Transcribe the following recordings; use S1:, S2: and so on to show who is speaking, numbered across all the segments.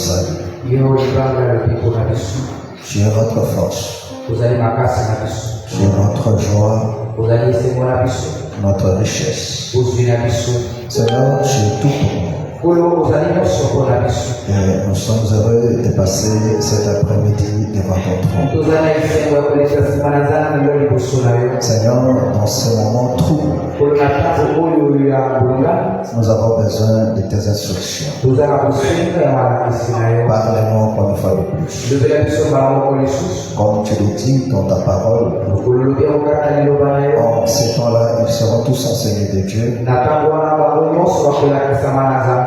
S1: salut. Tu es notre force. Tu es notre joie, notre richesse. Seigneur, tu es tout pour nous. Et nous sommes heureux de passer cet après-midi devant ton trône. Seigneur, dans ce moment trouble, nous avons besoin de tes instructions. Parle-nous encore une fois de plus. Comme tu le dis dans ta parole, en ces temps-là, ils seront tous enseignés de Dieu.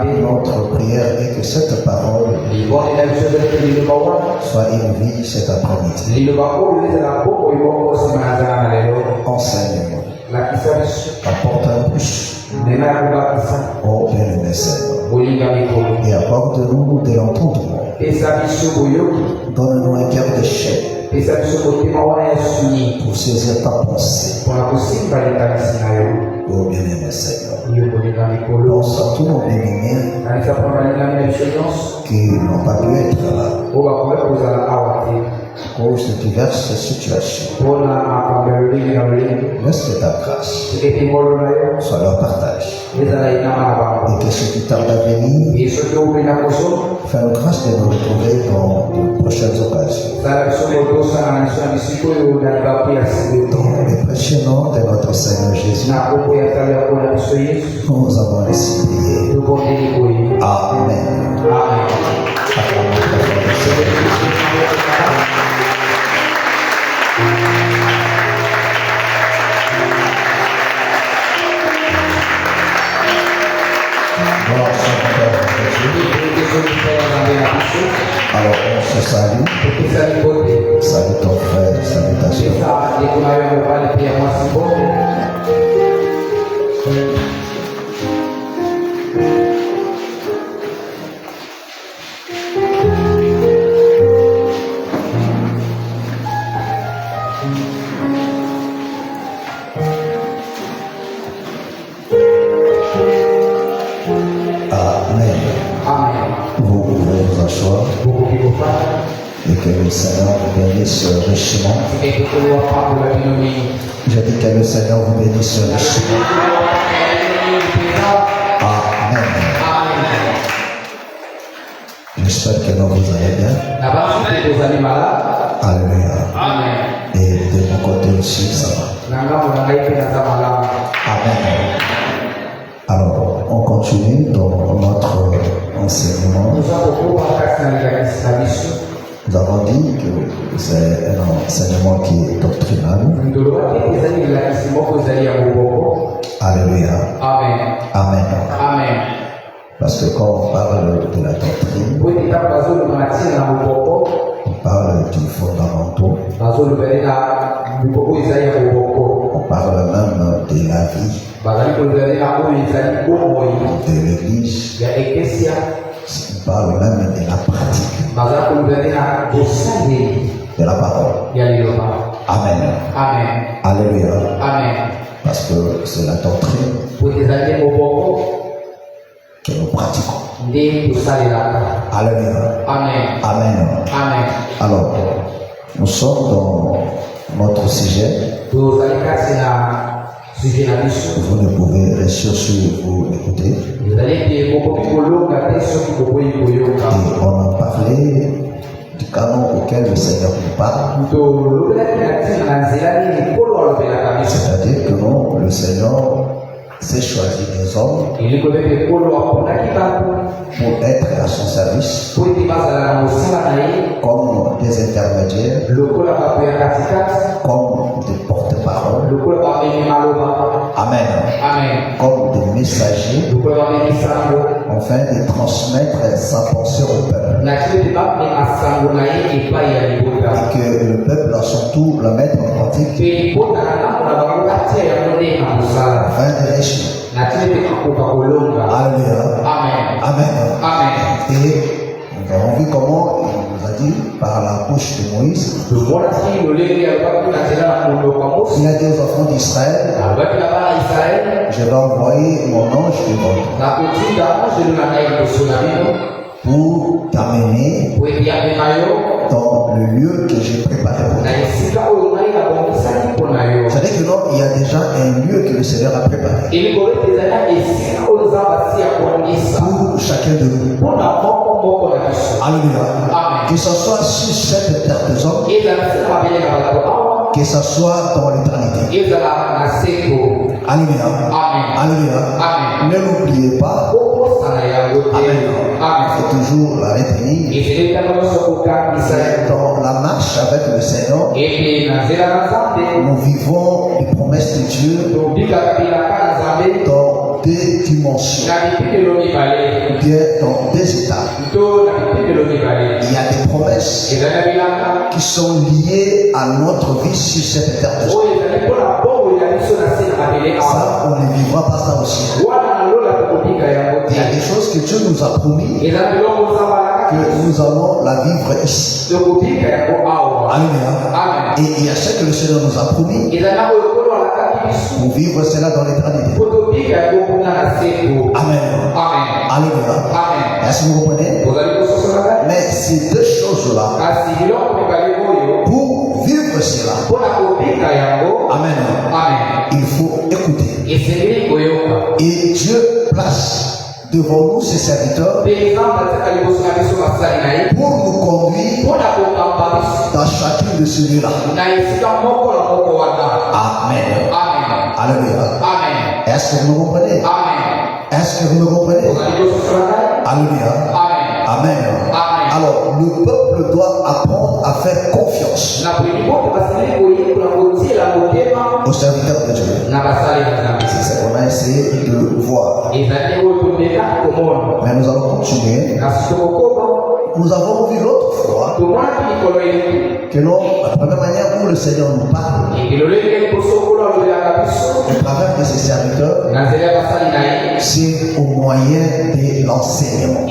S1: Notre prière est que cette parole soit une vie cet après-midi. Enseigne-nous. Apporte un plus. Oh bien-aimé Seigneur. Et apporte-nous de l'entendement. Donne-nous un cœur de chair pour saisir ta pensée. Oh bien-aimé Seigneur. Pense à tous nos bien-aimés qui n'ont pas pu être là à cause de diverses situations. Laisse que ta grâce soit leur partage. Et que ce qui tarde à venir, fais-nous grâce de nous retrouver dans de prochaines occasions. Dans le précieux nom de notre Seigneur Jésus, nous avons ainsi prié. Amen. Alors on se salue. Salut ton frère, salutations. Et que le Seigneur vous bénisse richement. J'ai dit que le Seigneur vous bénisse richement. Amen. J'espère que vous allez bien. Alléluia. Et de mon côté aussi, ça va. Amen. Alors, on continue dans notre enseignement. Nous avons dit que c'est un enseignement qui est doctrinal. Alléluia. Amen. Amen. Amen. Parce que quand on parle de la doctrine, on parle du fondamental. On parle même de la vie, de l'église. On parle même de la pratique de la parole. Amen. Amen. Alléluia. Amen. Parce que c'est la doctrine que nous pratiquons. Alléluia. Amen. Amen. Amen. Alors, nous sommes dans notre sujet. Vous ne pouvez rester sur vous écouter. Et on a parlé du canon auquel le Seigneur nous parle. C'est-à-dire que non, le Seigneur s'est choisi des hommes pour être à son service comme des intermédiaires, comme des porte-paroles. Amen. Amen. Comme des messagers, afin de transmettre sa pensée au peuple. Et que le peuple, à son tour, le mette en pratique afin de réussir. Alléluia. Amen. Amen. Amen. Et nous avons vu comment il nous a dit par la bouche de Moïse. Il a dit aux enfants d'Israël, je vais envoyer mon ange devant toi pour t'amener dans le lieu que j'ai préparé pour toi. C'est-à-dire que non, il y a déjà un lieu que le Seigneur a préparé pour chacun de nous. Alléluia. Que ce soit sur cette terre des hommes, que ce soit dans l'éternité. Alléluia. Alléluia. Ne l'oubliez pas. Amen. Il faut toujours la retenir. Dans la marche avec le Seigneur, nous vivons les promesses de Dieu dans deux dimensions, bien dans deux états. Il y a des promesses qui sont liées à notre vie sur cette terre de Dieu. Ça, on ne vivra pas ça aussi. Il y a des choses que Dieu nous a promis que nous allons la vivre ici. Alléluia. Et il y a ce que le Seigneur nous a promis pour vivre cela dans l'éternité. Amen. Alléluia. Est-ce que vous comprenez? Mais ces deux choses-là, pour vivre cela, amen, il faut écouter. Et Dieu place devant nous ses serviteurs pour nous conduire dans chacune de ces lieux-là. Amen. Alléluia. Est-ce que vous me comprenez? Est-ce que vous me comprenez? Alléluia. Amen. Alors, le peuple doit apprendre à faire confiance aux serviteurs de Dieu. C'est ce qu'on a essayé de voir. Mais nous allons continuer. Nous avons vu l'autre fois que non, la première manière où le Seigneur nous parle, au travers de ses serviteurs, c'est au moyen de l'enseignement,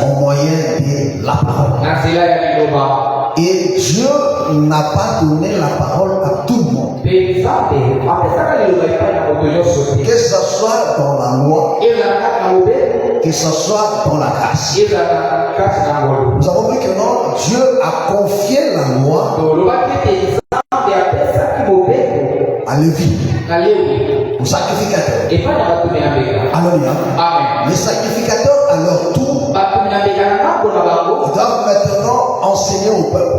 S1: au moyen de la parole. Et Dieu n'a pas donné la parole à tout le monde. Que ce soit dans la loi, que ce soit dans la grâce. Nous avons vu que non, Dieu a confié la loi à Lévi, au sacrificateur. Alléluia. Les sacrificateurs à leur tour doivent maintenant enseigner au peuple.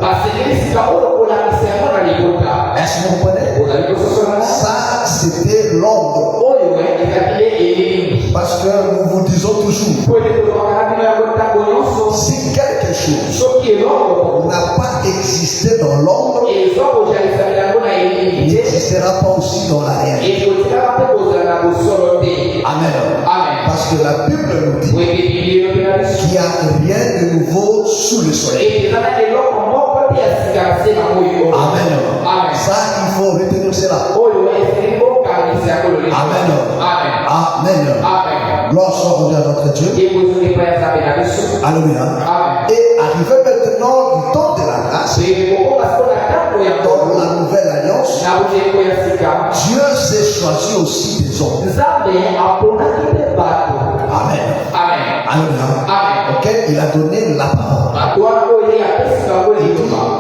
S1: Est-ce que vous comprenez? Ça, c'était l'ordre. Parce que nous vous disons toujours, si quelque chose n'a pas existé dans l'ombre, il n'existera pas aussi dans la réalité. Amen. Parce que la Bible nous dit qu'il n'y a rien de nouveau sous le soleil. Amen. Ça, il faut retenir cela. Amen. Gloire soit rendue à notre Dieu. Alléluia. Et arrivé maintenant du temps de la grâce, dans la nouvelle alliance, Dieu s'est choisi aussi des hommes. Amen. Alléluia. Auquel il a donné la parole.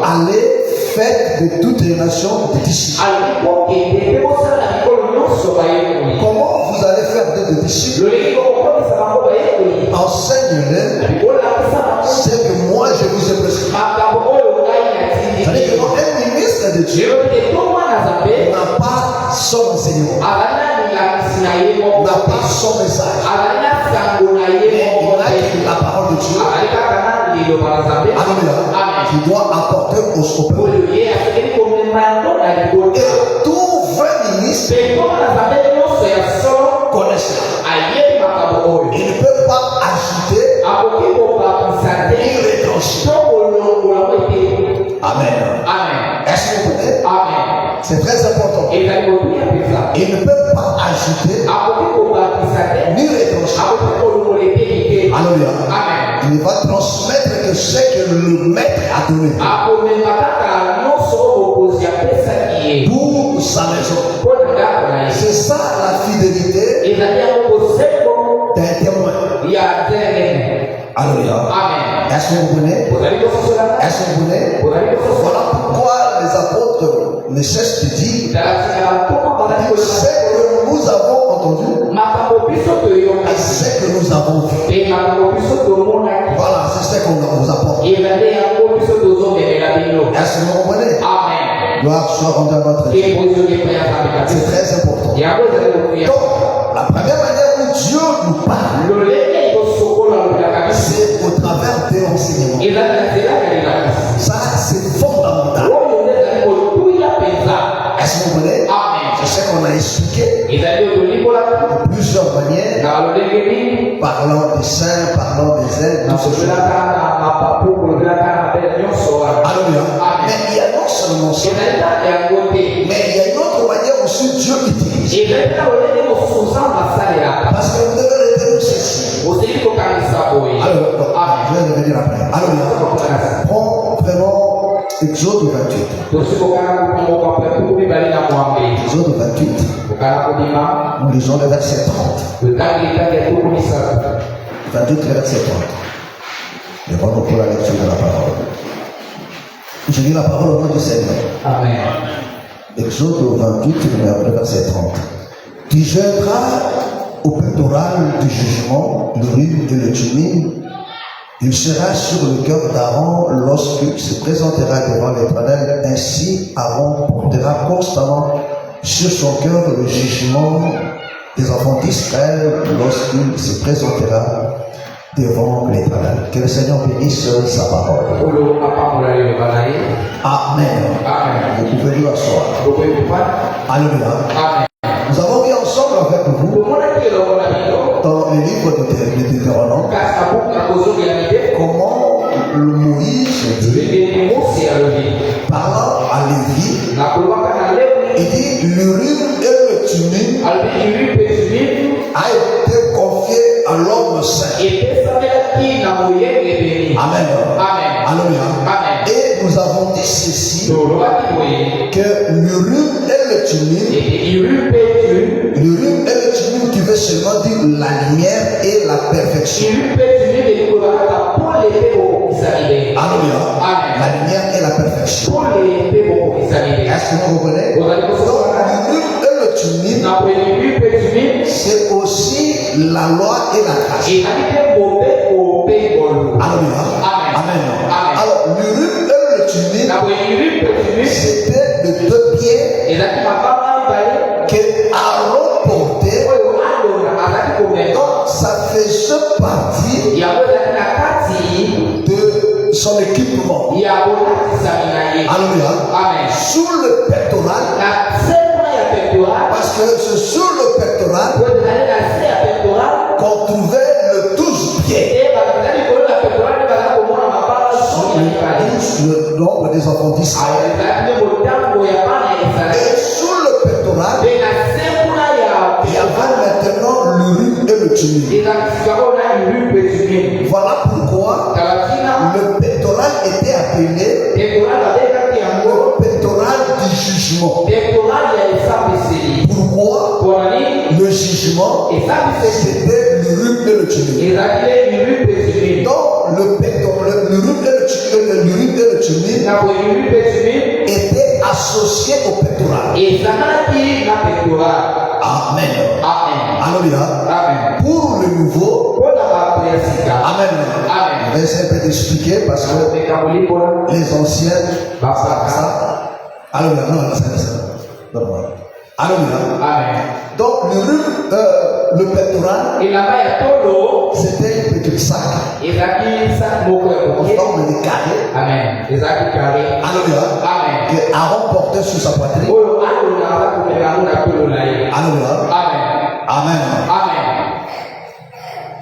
S1: Allez, faites de toutes les nations des disciples. Comment vous allez faire des disciples? Enseigne-les ce que moi je vous ai prescrit. C'est-à-dire que un ministre de Dieu n'a pas son enseignement, n'a pas son message, mais il a la parole de Dieu. Alléluia. Qui doit apporter au peuple. Et tout vrai ministre connaît cela. Il ne peut pas ajouter ni retrancher. Amen. Est-ce que vous comprenez? C'est très important. Il ne peut pas ajouter ni retrancher. Alléluia. Il va transmettre que ce que le maître a donné pour sa maison. C'est ça la fidélité d'un témoin. Alléluia.
S2: Amen.
S1: Est-ce que vous comprenez? Est-ce que vous comprenez? Voilà pourquoi les apôtres ne cessent de dire ce que nous avons entendu et ce que nous avons vu. Voilà, c'est ce qu'on vous apporte. Est-ce que vous comprenez?
S2: Amen.
S1: Gloire soit rendue à notre Dieu. C'est très important. Donc, la première manière où Dieu nous parle, c'est au travers des enseignements. Ça, c'est fondamental. Est-ce que vous comprenez? C'est ce qu'on a expliqué de plusieurs manières, parlant des saints, parlant des ailes, tout ce choses. Alléluia. Mais il y a non seulement ça, mais il y a une autre manière aussi Dieu utilise. Parce que vous devez retenir ceci. Alors, je vais revenir après. Alléluia. Prenons Exode 28. Exode 28. Nous lisons le verset 30. 28, le verset 30. Levons-nous pour la lecture de la parole. Je lis la parole au nom du Seigneur.
S2: Amen.
S1: Exode 28, le verset 30. Tu jeteras au pectoral du jugement l'Urim et le Thummim. Il sera sur le cœur d'Aaron lorsqu'il se présentera devant l'Éternel. Ainsi, Aaron portera constamment sur son cœur le jugement des enfants d'Israël lorsqu'il se présentera devant l'Éternel. Que le Seigneur bénisse sa parole. Amen. Vous pouvez lui asseoir. Alléluia. Nous avons vu ensemble avec vous dans le livre de Deutéronome comment Moïse parlant à Lévi, il dit l'Urim et le Thummim a été confié à l'homme saint. Amen. Alléluia. Et nous avons dit ceci que l'Urim et le Thummim, l'Urim et le Thummim qui veut seulement dire la lumière et la perfection. Alléluia. La lumière et la perfection. Est-ce que vous comprenez? Donc l'Urim et le Thummim, c'est aussi la loi et la grâce. Alléluia. Amen. Alors l'Urim et le Thummim, c'était de deux pieds que Aaron portait. Donc ça faisait partie de son équipement. Alléluia. Sous le pectoral, parce que c'est sur le pectoral qu'on trouvait le 12 pieds. Le nombre des enfants d'Israël. Et sous le pectoral, il y avait maintenant l'Urim et le Thummim. Voilà pourquoi le pectoral était appelé le pectoral du jugement. Pourquoi? Le jugement, c'était l'Urim et le Thummim. Donc le pectoral, l'Urim et le Thummim étaient associés au pectoral. Amen. Alléluia. Pour le nouveau, amen. Je vais essayer de t'expliquer parce que les anciens, ça. Alléluia. Non, c'est ça. Alléluia. Donc le pectoral, c'était une petite sac en forme de carré. Alléluia. Que Aaron portait sur sa poitrine. Alléluia. Amen.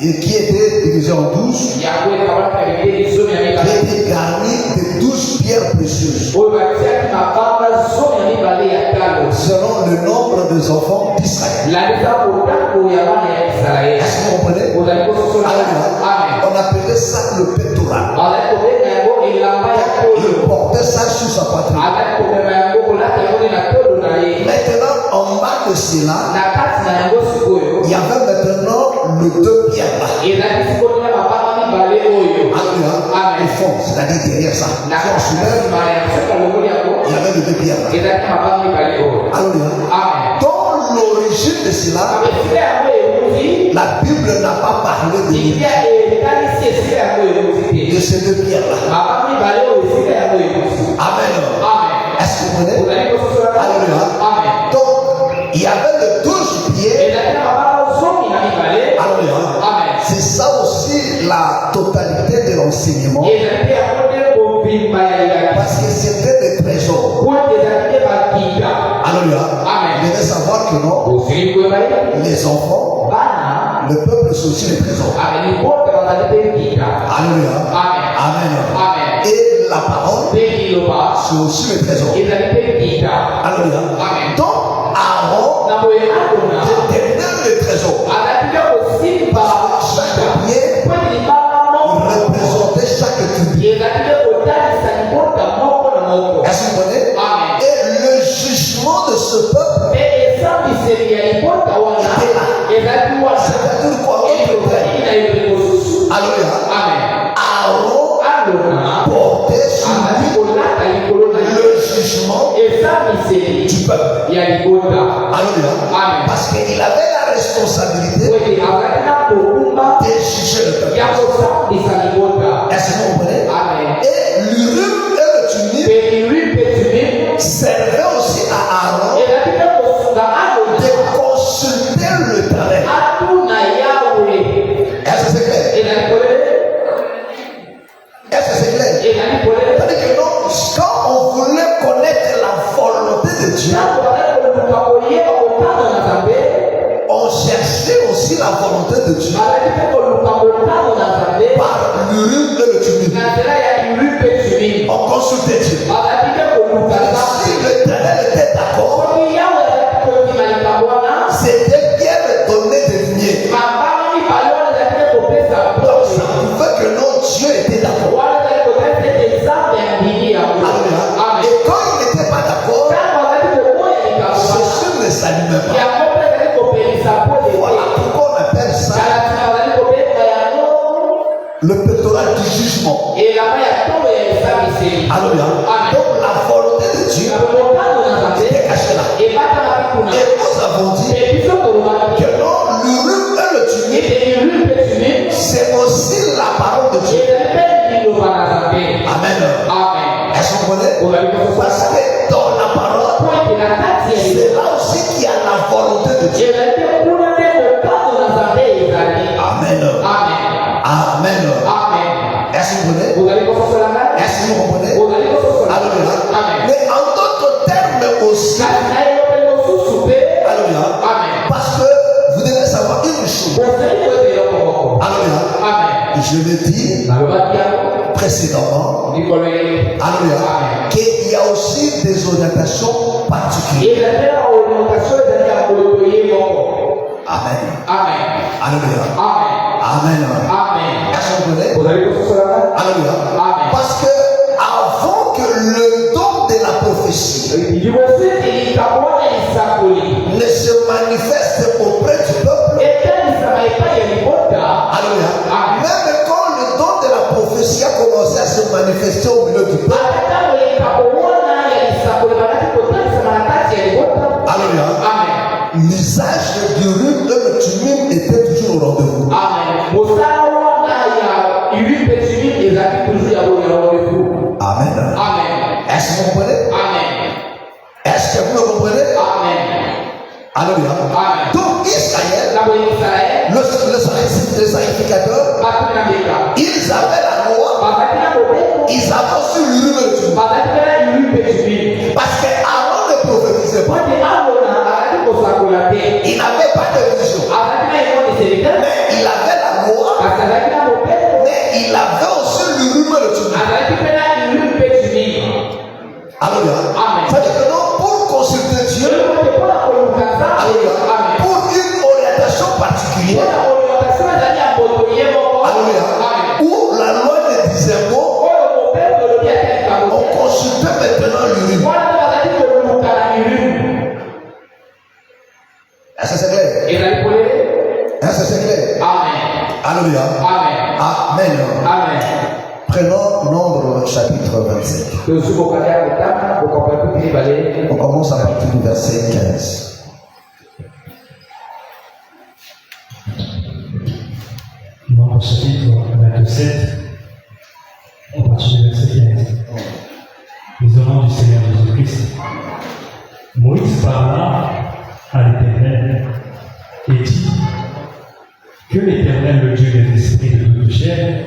S1: Et qui était divisé en 12, qui était garni de 12 pierres précieuses, selon le nombre des enfants d'Israël. Est-ce que vous comprenez? On appelait ça le pectoral. Il portait ça sur sa poitrine. Maintenant, en bas de cela, il y avait maintenant le deux pierres là. derrière ça. Si on soulève, il y avait les deux pierres là. Alléluia. Dans l'origine de cela, la Bible n'a pas parlé de ces deux pierres là. Amen. Est-ce que vous comprenez? Alléluia. Donc, il y avait le 12 pieds. Alléluia. C'est ça aussi la totalité de l'enseignement. Parce que c'était des trésors. Alléluia. Vous devez savoir que non, les enfants, le peuple, c'est aussi les trésors. Alléluia. Amen. Et la parole, c'est aussi les trésors. Alléluia. Donc, Aaron détermine les trésors. Chaque pied représentait chaque tribu. Est-ce que vous comprenez? Et le jugement de ce peuple était là. C'est-à-dire quoi? Alléluia. Aaron portait sur lui le jugement du peuple. Alléluia. Parce qu'il avait la responsabilité de juger le peuple. Est-ce que vous comprenez? Et l'Urim et le Thummim servaient aussi à Aaron de consulter le terrain. Est-ce que c'est clair? Est-ce que c'est clair? C'est-à-dire que non, quand on voulait connaître la volonté de Dieu, on cherchait aussi la volonté de Dieu par l'Urim et le Thummim. On consultait Dieu. Si le terrain était d'accord, c'était bien de donner des lignées. Donc ça prouvait que non, Dieu était d'accord. Et quand il n'était pas d'accord, Jésus ne s'allumait pas. Voilà pourquoi on appelle ça le pectoral du jugement. Alléluia. Donc la volonté de Dieu était cachée là. Et nous avons dit que non, l'Urim et le Thummim, c'est aussi la parole de Dieu. Amen. Est-ce que vous comprenez? Parce que dans la parole, c'est là aussi qu'il y a la volonté de Dieu. Amen. Amen. Est-ce que vous comprenez? Est-ce que vous comprenez? Alléluia. Mais en d'autres termes aussi, alléluia. Parce que vous devez savoir une chose. Alléluia. Je l'ai dit précédemment. Alléluia. Qu'il y a aussi des orientations particulières. Amen. Alléluia. Amen. Est-ce que vous comprenez? Alléluia. Parce que avant que le don de la prophétie ne se manifeste auprès du peuple, alléluia. Même quand le don de la prophétie a commencé à se manifester au milieu du peuple, alléluia. L'usage du Urim et le Thummim était toujours au rendez-vous. Amen. Est-ce que vous comprenez? Est-ce que vous me comprenez? Alléluia. Donc Israël, le sacrificateur, ils avaient la loi, ils avaient aussi l'Urim et le Thummim. Parce que Aaron ne prophétisait pas. Il n'avait pas de vision. Mais il avait la loi. Mais il avait aussi l'Urim et le Thummim. Alléluia. C'est-à-dire que non, pour consulter Dieu, alléluia, pour une orientation particulière, alléluia, où la loi ne disait mot, on consultait maintenant l'Urim. Est-ce que c'est clair? Est-ce que c'est clair? Alléluia. Amen. Prenons Nombre Nombre chapitre 27. On commence à partir du verset 15.
S2: Nombre chapitre 27, à partir du verset 15. Les honneurs du Seigneur Jésus-Christ. Moïse parla à l'Éternel et dit que l'Éternel, le Dieu des esprits de toute chair,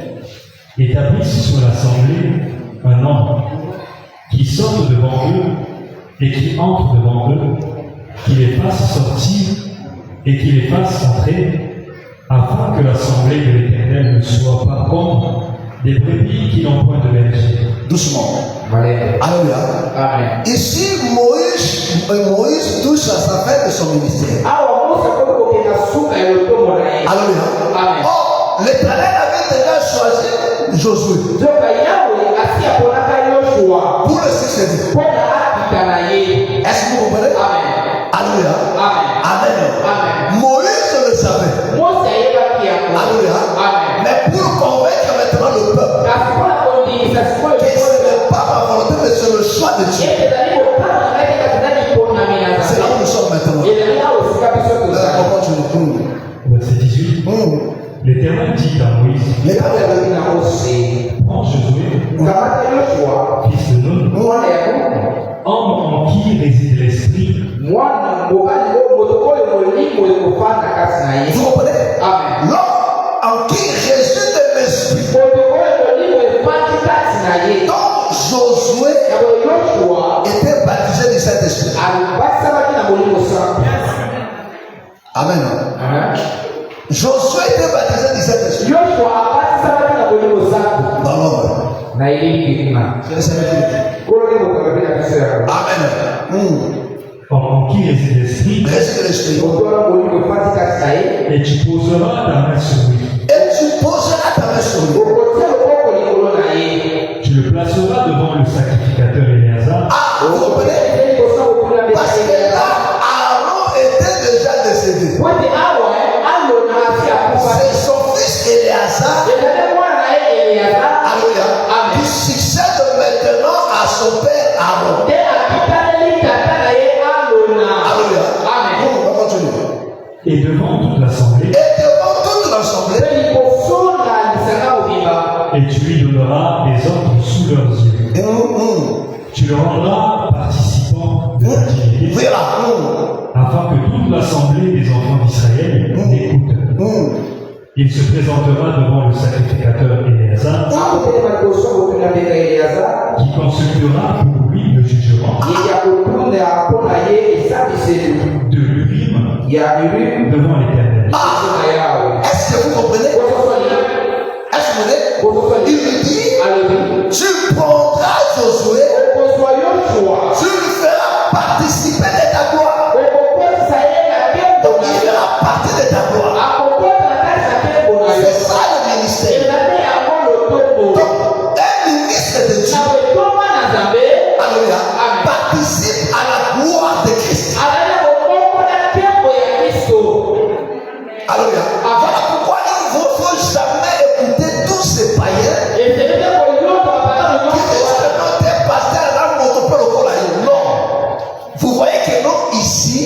S2: établisse sur l'assemblée un homme qui sorte devant eux et qui entre devant eux, qui les fasse sortir et qui les fasse entrer, afin que l'assemblée de l'Éternel ne soit pas comme des brebis qui n'ont point de berger.
S1: Doucement.
S3: Alléluia.
S1: Amen.
S3: Ici, Moïse touche à sa fin de son ministère. Alléluia.
S1: Amen.
S3: Oh, l'Éternel avait déjà choisi Josué pour le succéder. Est-ce que vous comprenez?
S1: Amen.
S3: Alléluia.
S1: Amen.
S3: Amen. Moïse le savait. Alléluia.
S1: Amen.
S3: Mais pour convaincre maintenant le peuple que ce n'est pas ma volonté, mais c'est le choix de Dieu. C'est là où nous sommes maintenant. On continue.
S2: Verset 18. L'Éternel dit à Moïse, prends Josué, fils de Nun, homme en qui réside l'esprit.
S3: Vous comprenez?
S1: Amen.
S3: L'homme en qui réside l'esprit. Donc Josué était baptisé du Saint-Esprit. Amen. Josué était baptisé du Saint-Esprit. Dans l'homme. Amen.
S2: En qui réside l'esprit,
S3: Réside l'esprit.
S2: et tu poseras ta main sur lui.
S3: Et tu poseras ta main sur lui.
S2: Tu le placeras devant le sacrificateur Éléazar.
S3: Ah, vous comprenez? Parce que là, Aaron était déjà décédé. C'est son fils Éléazar, alléluia, qui succède maintenant à son père Aaron. Alléluia. On va continuer.
S2: Et devant toute l'assemblée,
S3: Et devant toute l'assemblée,
S2: et tu lui donneras des ordres sous leurs yeux. Tu le rendras participant de l'activité, afin que toute l'assemblée des enfants d'Israël l'écoute. Il se présentera devant le sacrificateur Éléazar, qui consultera pour lui le jugement de l'Urim devant l'Éternel.
S3: est-ce que vous comprenez? Est-ce que vous comprenez? Il lui dit, tu prendras Josué, tu lui feras participer de ta gloire. Donc il fera partie de ta gloire. C'est ça le ministère. Donc un ministre de Dieu, alléluia, participe à la gloire de Christ. Alléluia. Voilà pourquoi il ne faut jamais écouter tous ces païens qui disent que notre pasteur là notre père au colaï. Non. Vous voyez que non, ici,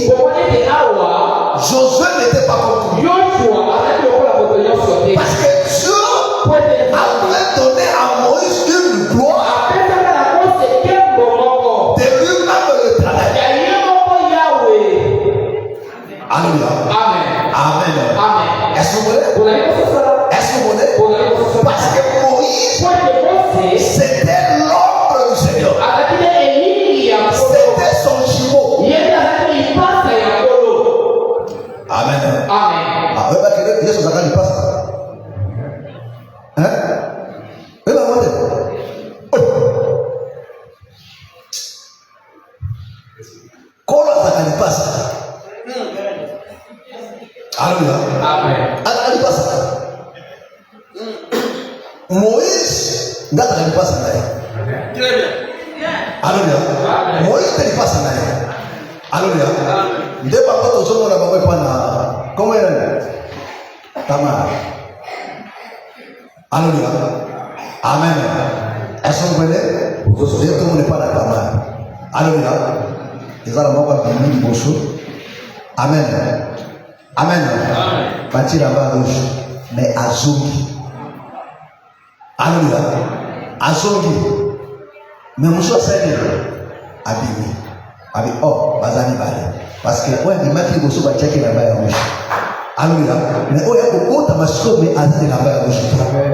S3: Josué n'était pas comme lui. Parce que Dieu avait donné à Moïse une gloire de lui-même le travail. Alléluia. Amen. Est-ce que vous voulez? Est-ce que vous voulez? Parce que Moïse, c'était l'ombre du Seigneur. C'était son jumeau. Amen. Ah, oui, parce que Dieu s'en il passe. Hein? Oui, bah, moi, comment ça il passe? Alléluia. Il passe. Moïse, il passe. Très bien. Alléluia. Moïse, il passe. Alléluia. Il n'est pas tout ce monde n'a pas. Comment il est? Tamar. Alléluia. Amen. Est-ce que vous comprenez? Tout le monde n'est pas d'accord. Alléluia. Les Allemands vont venir du Bosso. Amen. Amen. Bâtir là-bas à rouge. Mais à Zongi. Alléluia. À Zongi. Mais Moussa Seigneur. Abimi. Abi oh, Bazani Bale. Parce que ouais, il m'a dit Bosso va checker là-bas à rouge. Alléluia. Mais oh, il y a beaucoup de mascots, mais à Zani là-bas à rouge.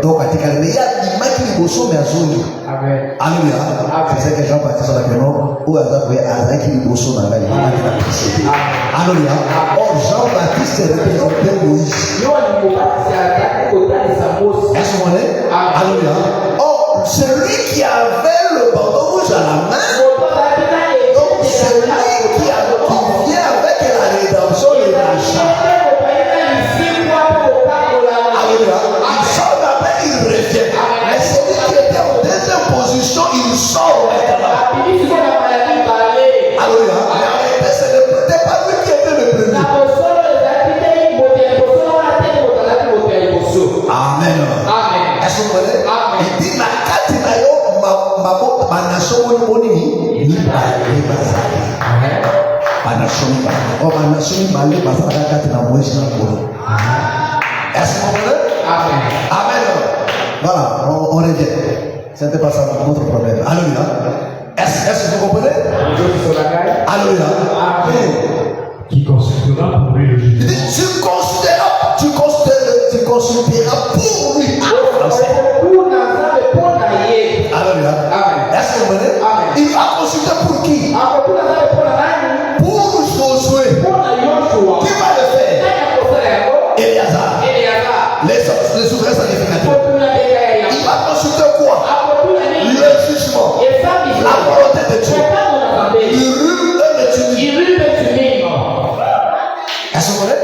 S3: Donc, mais il y a des maquis de Bosso, mais à Zongi. Alléluia. C'est ce que Jean Baptiste a dit. Où est-ce que Azaki de Bosso dans la vie? Alléluia. Oh, Jean Baptiste représentait Moïse. Est-ce qu'on est? Alléluia. Oh, celui qui avait le bandeau rouge à la main, donc celui qui vient avec la rédemption et l'achat. Alléluia. Il sort d'après, il revient. Mais celui qui était en deuxième position, il sort maintenant. Alléluia. Mais ce n'était pas lui qui était le premier. Amen. Est-ce que vous voyez? Il dit la carte d'ailleurs, ma nation, est-ce que vous voyez? Amen. Voilà, on revient. C'était pas ça notre problème. Alléluia. Est-ce que vous comprenez? Alléluia.
S2: Qui consultera pour lui le
S3: Il
S2: jugement.
S3: dit, tu consulteras pour lui. Alléluia. Est-ce que vous comprenez? Il va consulter pour qui? Pour Josué. Qui va le faire? Éléazar. Les souverains sacrificateurs. Il va consulter quoi? Le jugement. La volonté de Dieu. Il rule le tumulte. Est-ce que vous voyez?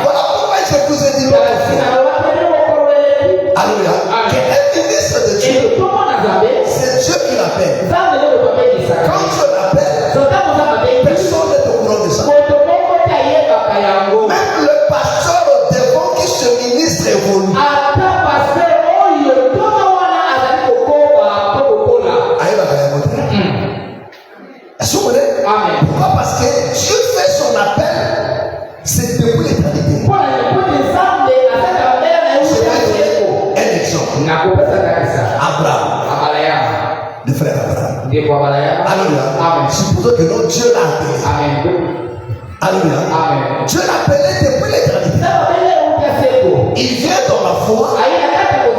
S3: Voilà pourquoi je vous ai dit l'autre fois. Alléluia. Qu'un ministre de Dieu, c'est Dieu qui l'appelle. Quand Dieu l'appelle, personne n'est au courant de ça. Même le pasteur devant qui ce ministre évolue. Est-ce que vous voyez? Pourquoi? Parce que Dieu fait son appel, c'est depuis l'éternité. Un exemple. Abraham. Le frère Abraham. Alléluia. Supposons que non, Dieu l'a appelé. Alléluia. Dieu l'a appelé depuis l'éternité. Il vient dans la foi,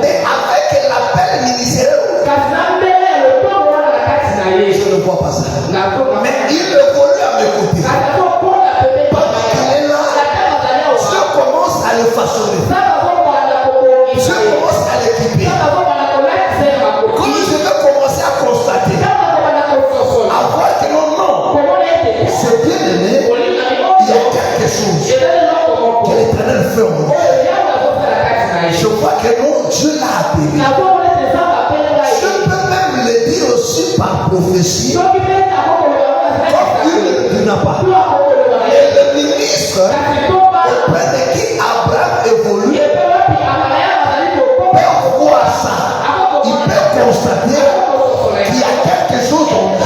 S3: mais avec l'appel ministériel. Je ne vois pas ça. Mais il évolue à mes côtés. Pendant qu'il est là, Dieu commence à le façonner. Dieu commence à l'équiper. Comme je vais commencer à constater, à voir que non, c'est bien aimé, il y a quelque chose que l'Éternel fait en moi. Je vois que non, Dieu l'a appelé. Je peux même le dire aussi par prophétie, comme il n'a pas. Et le ministre, auprès de qui Abraham évolue, peut voir ça. Il peut constater qu'il y a quelque chose en lui.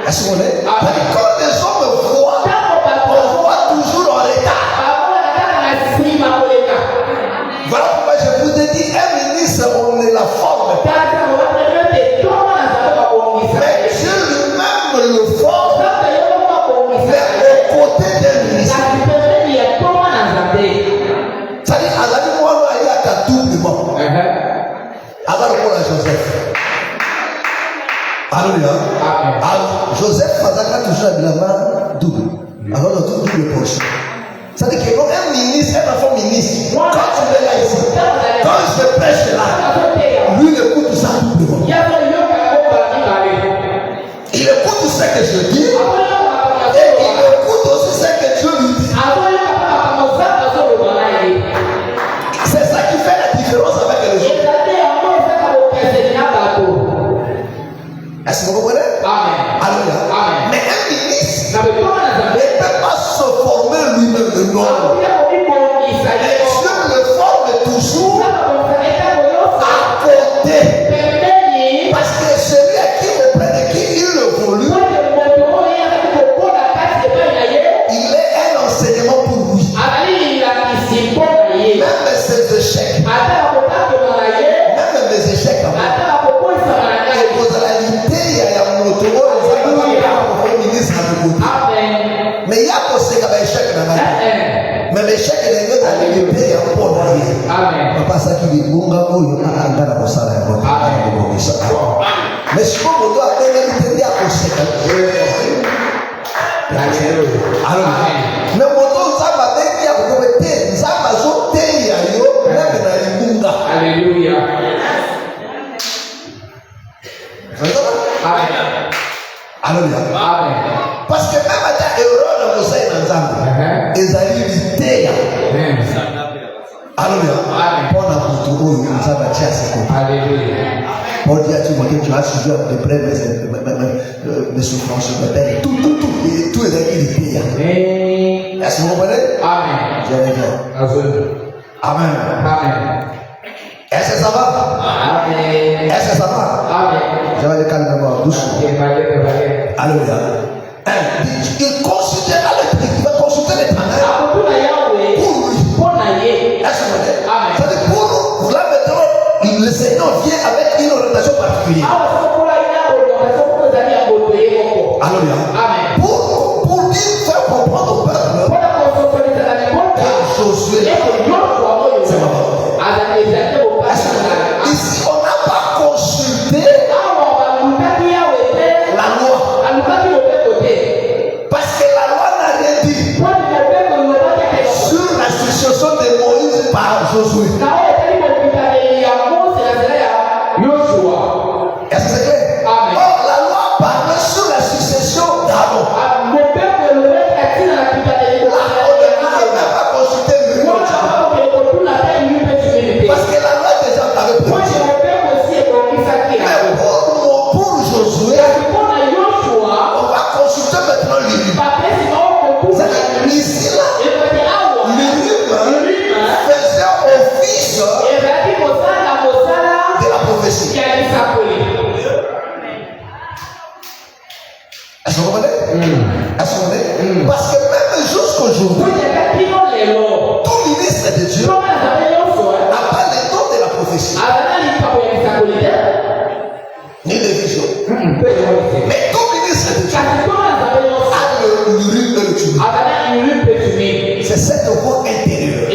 S3: Est-ce qu'on est? Quand les hommes voient, on voit toujours en retard. Voilà pourquoi je vous ai dit, un ministre, on est la forme. Mais Dieu lui-même le forme, mais au côté d'un ministre. C'est-à-dire, Azali Mouano a eu à doublement. Azali Mouano Joseph. Alléluia. Joseph Fazaka toujours habilement double. Alors le double poche. C'est-à-dire que un ministre, un enfant ministre, quand tu es là ici, quand je prêche là, lui il écoute ça doublement. Il écoute ce que je dis et il écoute aussi ce que Dieu lui dit. C'est ça qui fait la différence avec les autres. Est-ce que vous comprenez? Alléluia. Mais un ministre ne peut pas se former lui-même le nom. Et Dieu le forme toujours à côté. Mais si vous doit appeler l'idée à conséquence. Alors, mais moto nzamba bengi ya kukomete nzamba zote ya yo nebe na limunga.
S4: Alléluia. Amen.
S3: Alléluia.
S4: Amen.
S3: Parce que même ata erreur na mosai na nzamba ezali liteya. Alléluia. Pona kutu oyo nzamba tia seko.
S4: Alléluia.
S3: Paul dit à Timothée, tu as suivi de près mes souffrances, mes peines, tout est dans l'idée. Est-ce que vous comprenez?
S4: Amen.
S3: Je reviens. Amen.
S4: Amen.
S3: Est-ce que ça va?
S4: Amen.
S3: Est-ce que ça va?
S4: Amen.
S3: Je vais le calmer doucement. Alléluia. Il considéra le truc, il va consulter l'éternel pour lui. Est-ce que vous comprenez? C'est-à-dire pour nous, là maintenant, le Seigneur vient avec une orientation particulière. Alléluia. Pour dire, faire comprendre au peuple que Josué, c'est ma volonté. Ici, on n'a pas consulté la loi. Parce que la loi n'a rien dit sur la situation de Moïse par Josué. Est-ce que c'est clair? Or, la loi parlait sur la succession d'Aaron. On ne pouvait même pas consulter le livre. Parce que la loi déjà avait prévu. Mais pour Josué, on va consulter maintenant l'Urim. C'est-à-dire, ici, là, l'Urim faisait office de la prophétie. Est-ce que vous comprenez? Est-ce que vous comprenez? Parce que même jusqu'aujourd'hui, tout ministre de Dieu n'a pas le don de la prophétie, ni de vision. Mais tout ministre de Dieu a l'Urim et le Thummim. C'est cette voix intérieure.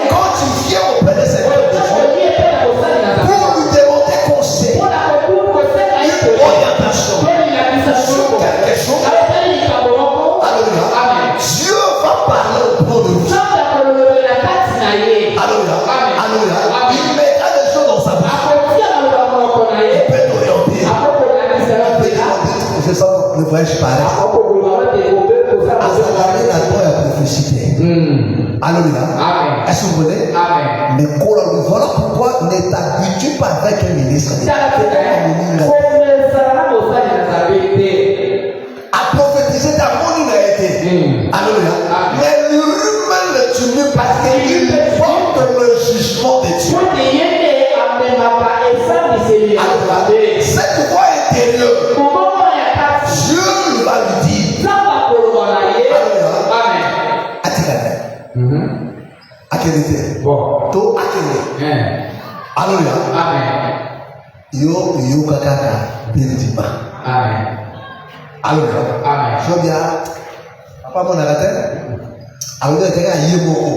S3: Quand tu viens auprès de cette voix de Dieu, pour lui demander conseil, une orientation sur quelque chose, alléluia, Dieu va parler au nom de vous. Alléluia, alléluia. Il mettra des choses dans sa bouche. Il peut t'orienter. Je sens le voyage paraît. Azalale na toi ya prophétie. Alléluia. Est-ce que vous voulez? Mais voilà pourquoi ne t'habitue pas avec un ministre. À prophétiser ta bonne été. Alléluia. Mais l'Urim le Thummim parce qu'il porte le jugement de Dieu. Cette voix intérieure, Dieu va lui dire. Akélété. To akélété. Alléluia. Yo kakaka bindima. Alléluia. Je viens. Papa mon arrêté. Alléluia. Quelqu'un y est beaucoup.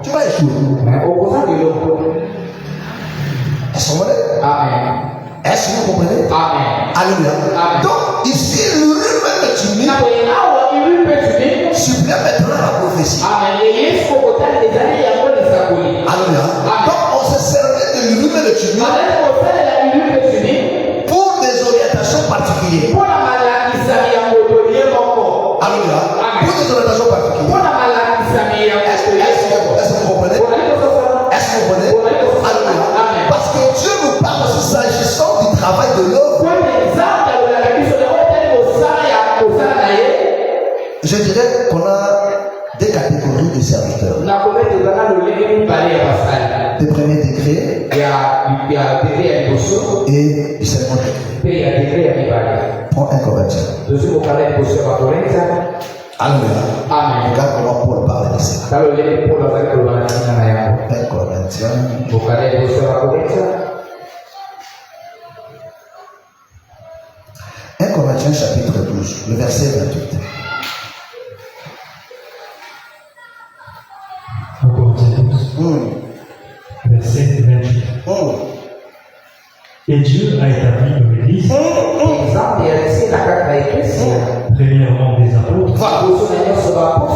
S3: Tu vas échouer. Est-ce que vous comprenez? Est-ce que vous comprenez? Alléluia. Donc ici l'Urim et le Thummim supplée maintenant la prophétie. Alléluia. Donc on se servait de l'Urim et le Thummim pour des orientations particulières. Alléluia. Pour des orientations particulières. Est-ce que vous comprenez? Est-ce que vous comprenez? Alléluia. Parce que Dieu nous parle aussi s'agissant du travail de l'homme. Je dirais qu'on a des catégories de serviteurs. De premier degré et du second degré. Prends un Corinthien. Alléluia. Regarde comment Paul parle de ça. Un Corinthien. 1 Corinthiens chapitre 12, le verset 28.
S2: 1 Corinthiens 12, verset 28. Et Dieu a établi dans l'Église, premièrement des apôtres.
S3: Voilà.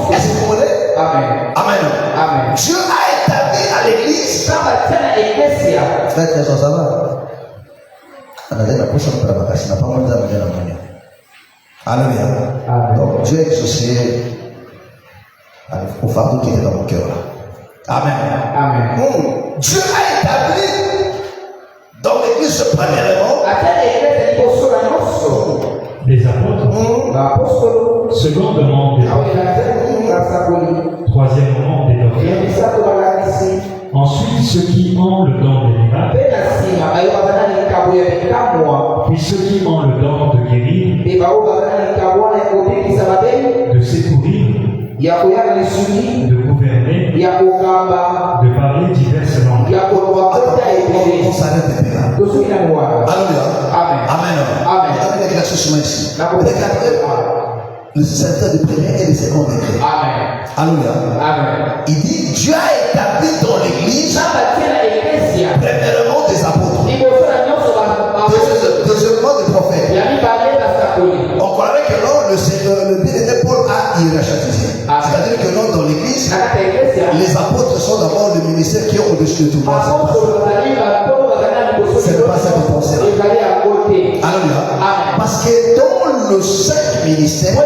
S3: Est-ce que vous comprenez?
S4: Amen.
S3: Amen. Dieu a établi à l'église. Frère, ça va? Alléluia. Donc Dieu a exaucé au fardeau qui était dans mon cœur. Amen. Dieu a établi dans l'église premièrement
S2: Des apôtres, secondement des apôtres, troisièmement des docteurs, ensuite ceux qui ont le don des miracles, puis ceux qui ont le don de guérir, de secourir, de gouverner, de parler diverses langues.
S3: On s'arrête un peu là. Alléluia. Amen. Il y a quelque chose sur moi ici. Le serviteur de premier et de second degré. Alléluia. Il dit Dieu a établi dans l'église premièrement des apôtres, deuxièmement des prophètes. On croirait que non, le bien-aimé Paul a hiérarchisé. C'est-à-dire que non, dans l'église, les apôtres sont d'abord le ministère qui est au-dessus de tout le monde. C'est pas ça que pensez. Alléluia. Parce que dans le cinq ministères,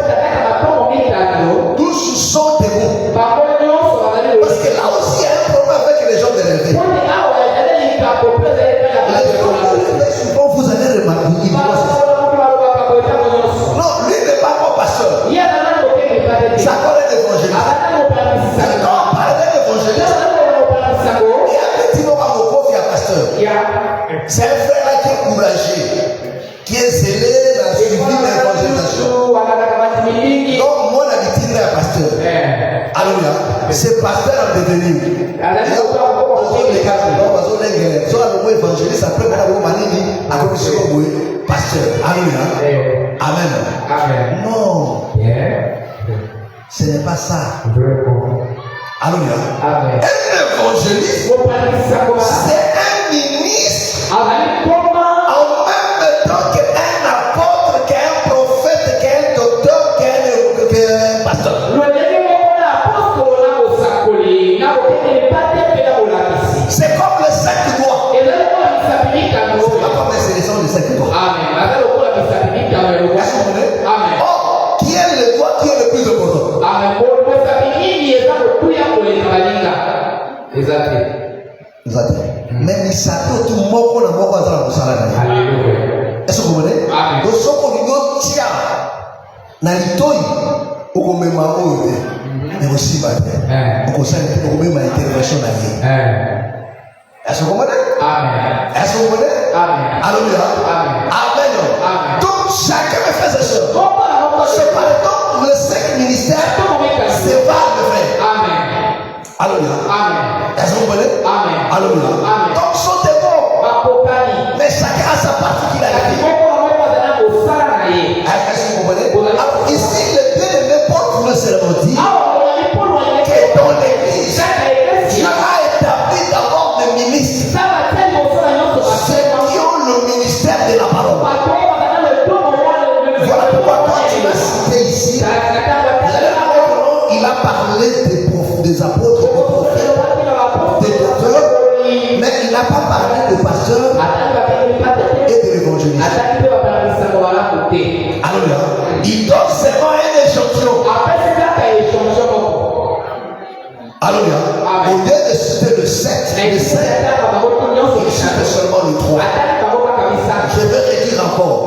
S3: tous sont debout. Parce que là aussi, il y a un problème avec les gens de l'éveil. Souvent, vous allez remarquer. Non, lui n'est pas mon pasteur. Ça connaît l'évangéliste. Quand on parle d'un évangéliste, et après, tu n'auras pas mon pauvre pasteur. C'est un frère là qui est courageux, qui est zélé dans la suivi de l'évangélisation. Donc, moi, la victime est un pasteur. Alléluia. C'est pasteur en devenir. Évangéliste après pasteur. Alléluia. Amen. Non. Ce n'est pas ça. Alléluia. Un évangéliste, c'est un ministre en même temps qu'un apôtre, qu'un prophète, qu'un docteur, qu'un pasteur. C'est comme le 5 doigts. C'est pas comme les sélections de 5 doigts. Oh, qui est le doigt qui est le plus important? Exactement. Mais il s'appelle tout le monde pour le monde dans le salon. Est-ce que vous comprenez? Donc, ce qu'on dit, tiens, dans l'itoï, on met ma eau, mais aussi ma terre. On conseille on met ma intervention dans l'île. Est-ce que vous comprenez? Est-ce que vous comprenez? Alléluia. Amen. Donc, chacun me fait ses choses. C'est par exemple le 5 ministères, c'est pas le vrai. Alléluia. Est-ce que vous comprenez? Alléluia. Donc, sont des bons. Mais chacun a sa particularité. Est-ce que vous comprenez? Alors, ici, le bien-aimé Paul voulait seulement dire que dans l'église, Dieu a établi d'abord des ministres. Ceux qui ont le ministère de la parole. Voilà pourquoi quand il a cité ici, vous allez voir il a parlé des apôtres, des prophètes, des docteurs, mais il n'a pas parlé de pasteurs et de l'évangéliste. Alléluia. Il donne seulement un échantillon. Alléluia. Au lieu de citer le 7, il cite seulement le 3. Je vais redire encore.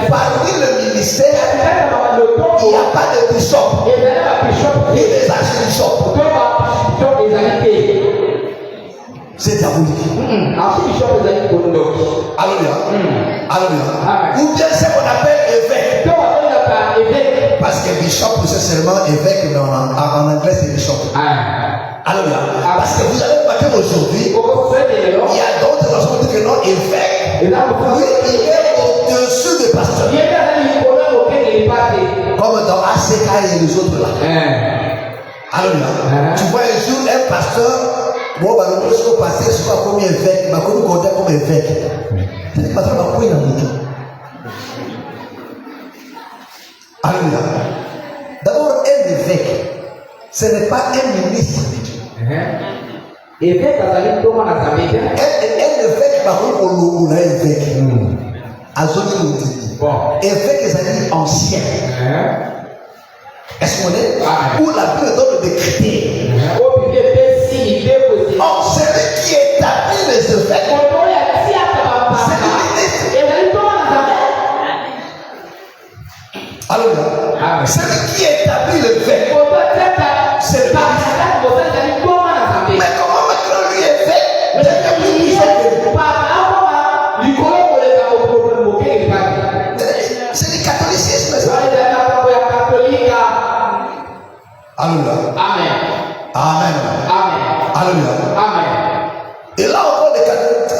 S3: Parmi le ministère, il n'y a pas de bishop et des archbishops. C'est diabolique. Alléluia. Ou bien ce qu'on appelle évêque. Parce que bishop, c'est seulement évêque, mais en anglais c'est bishop. Alléluia. Parce que vous allez remarquer aujourd'hui, il y a d'autres raisons qui disent que non, évêque. Oui, il est au-dessus des pasteurs. Comme dans ACK et les autres là. Alléluia. Tu vois un jour un pasteur, bon, bah, le pasteur, c'est pas comme évêque, mais comme évêque.
S1: évêque parce que ma foi est dans mon cœur. Alléluia. D'abord, un évêque, ce n'est pas un ministre de Dieu. Un évêque, par contre, on a un évêque. Évêque, c'est ancien. Est-ce qu'on est? Où la Bible donne des critères. Oh, celui qui établit les évêques, c'est le ministre. Alléluia. Celui qui établit l'évêque, c'est le ministre. Mais comment maintenant lui évêque? C'est du catholicisme, ça. Alléluia. Amen. Amen. Amen. Alléluia. Amen. Et là encore, les catholiques,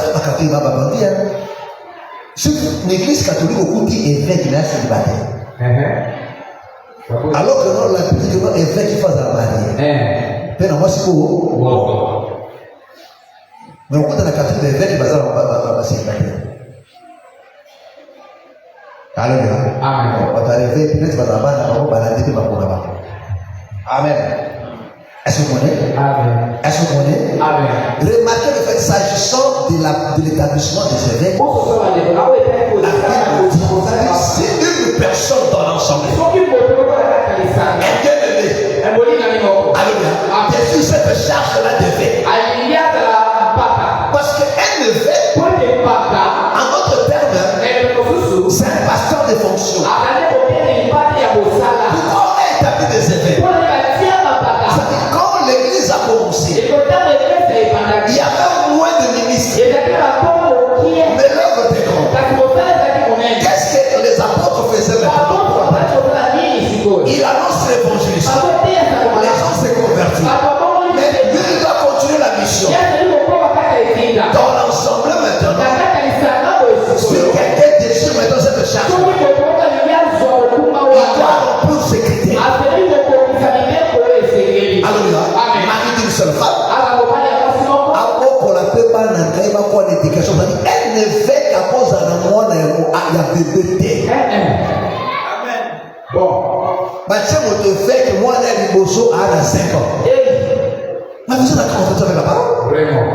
S1: sur l'église catholique, on dit évêque, il a célibataire. Alors que non, la Bible dit que évêque, il fasse la mariée. Mais non, moi, c'est pour. Mais on compte dans la catholique, l'évêque, il va célibataire. Alléluia. Amen. On va arriver, peut-être, on va aller, Amen. Est-ce que vous connaissez? Amen. Est-ce que vous connaissez? Amen. Remarquez le fait, s'agissant de l'établissement des évêques, si une personne dans l'ensemble est bien aimée, alléluia, Jésus cette charge-là d'évêque. Parce qu'un évêque, en d'autres termes, c'est un pasteur de fonction. Pourquoi on a établi des évêques? Quand l'église a commencé, il y avait moins de ministres. Mais l'œuvre était grande. Qu'est-ce que les apôtres faisaient maintenant? Il annonce l'évangélisme. Les gens se convertissent. Mais lui, il doit continuer la mission. Dans l'ensemble maintenant, si quelqu'un désire maintenant cette charge, il doit remplir ses critères. Alléluia. Marie d'une seule femme. Encore pour la plupart n'a pas quoi d'éducation. Un évêque à cause d'un mois il y a bébé. Amen. Bon. Mathieu fait que moi j'ai eu bosso à 5 ans. Ma vision a commencé avec la parole. Vraiment.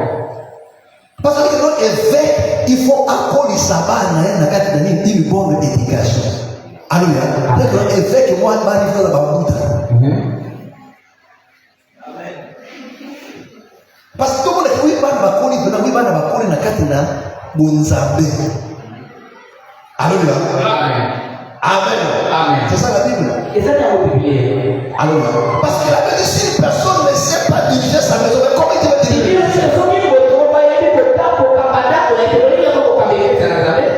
S1: Parce que notre évêque, il faut accorder sa barre dans une bonne éducation. Alléluia. Notre évêque, moi, je vais faire la bouta. Parce que tout le monde est oui, bakoli na katina bunzabe. Alléluia. Amen. Amen. C'est ça la Bible. Et ça dans la Bible. Alléluia. Parce que la Bible dit si une personne ne sait pas diriger sa maison, mais comment il va diriger?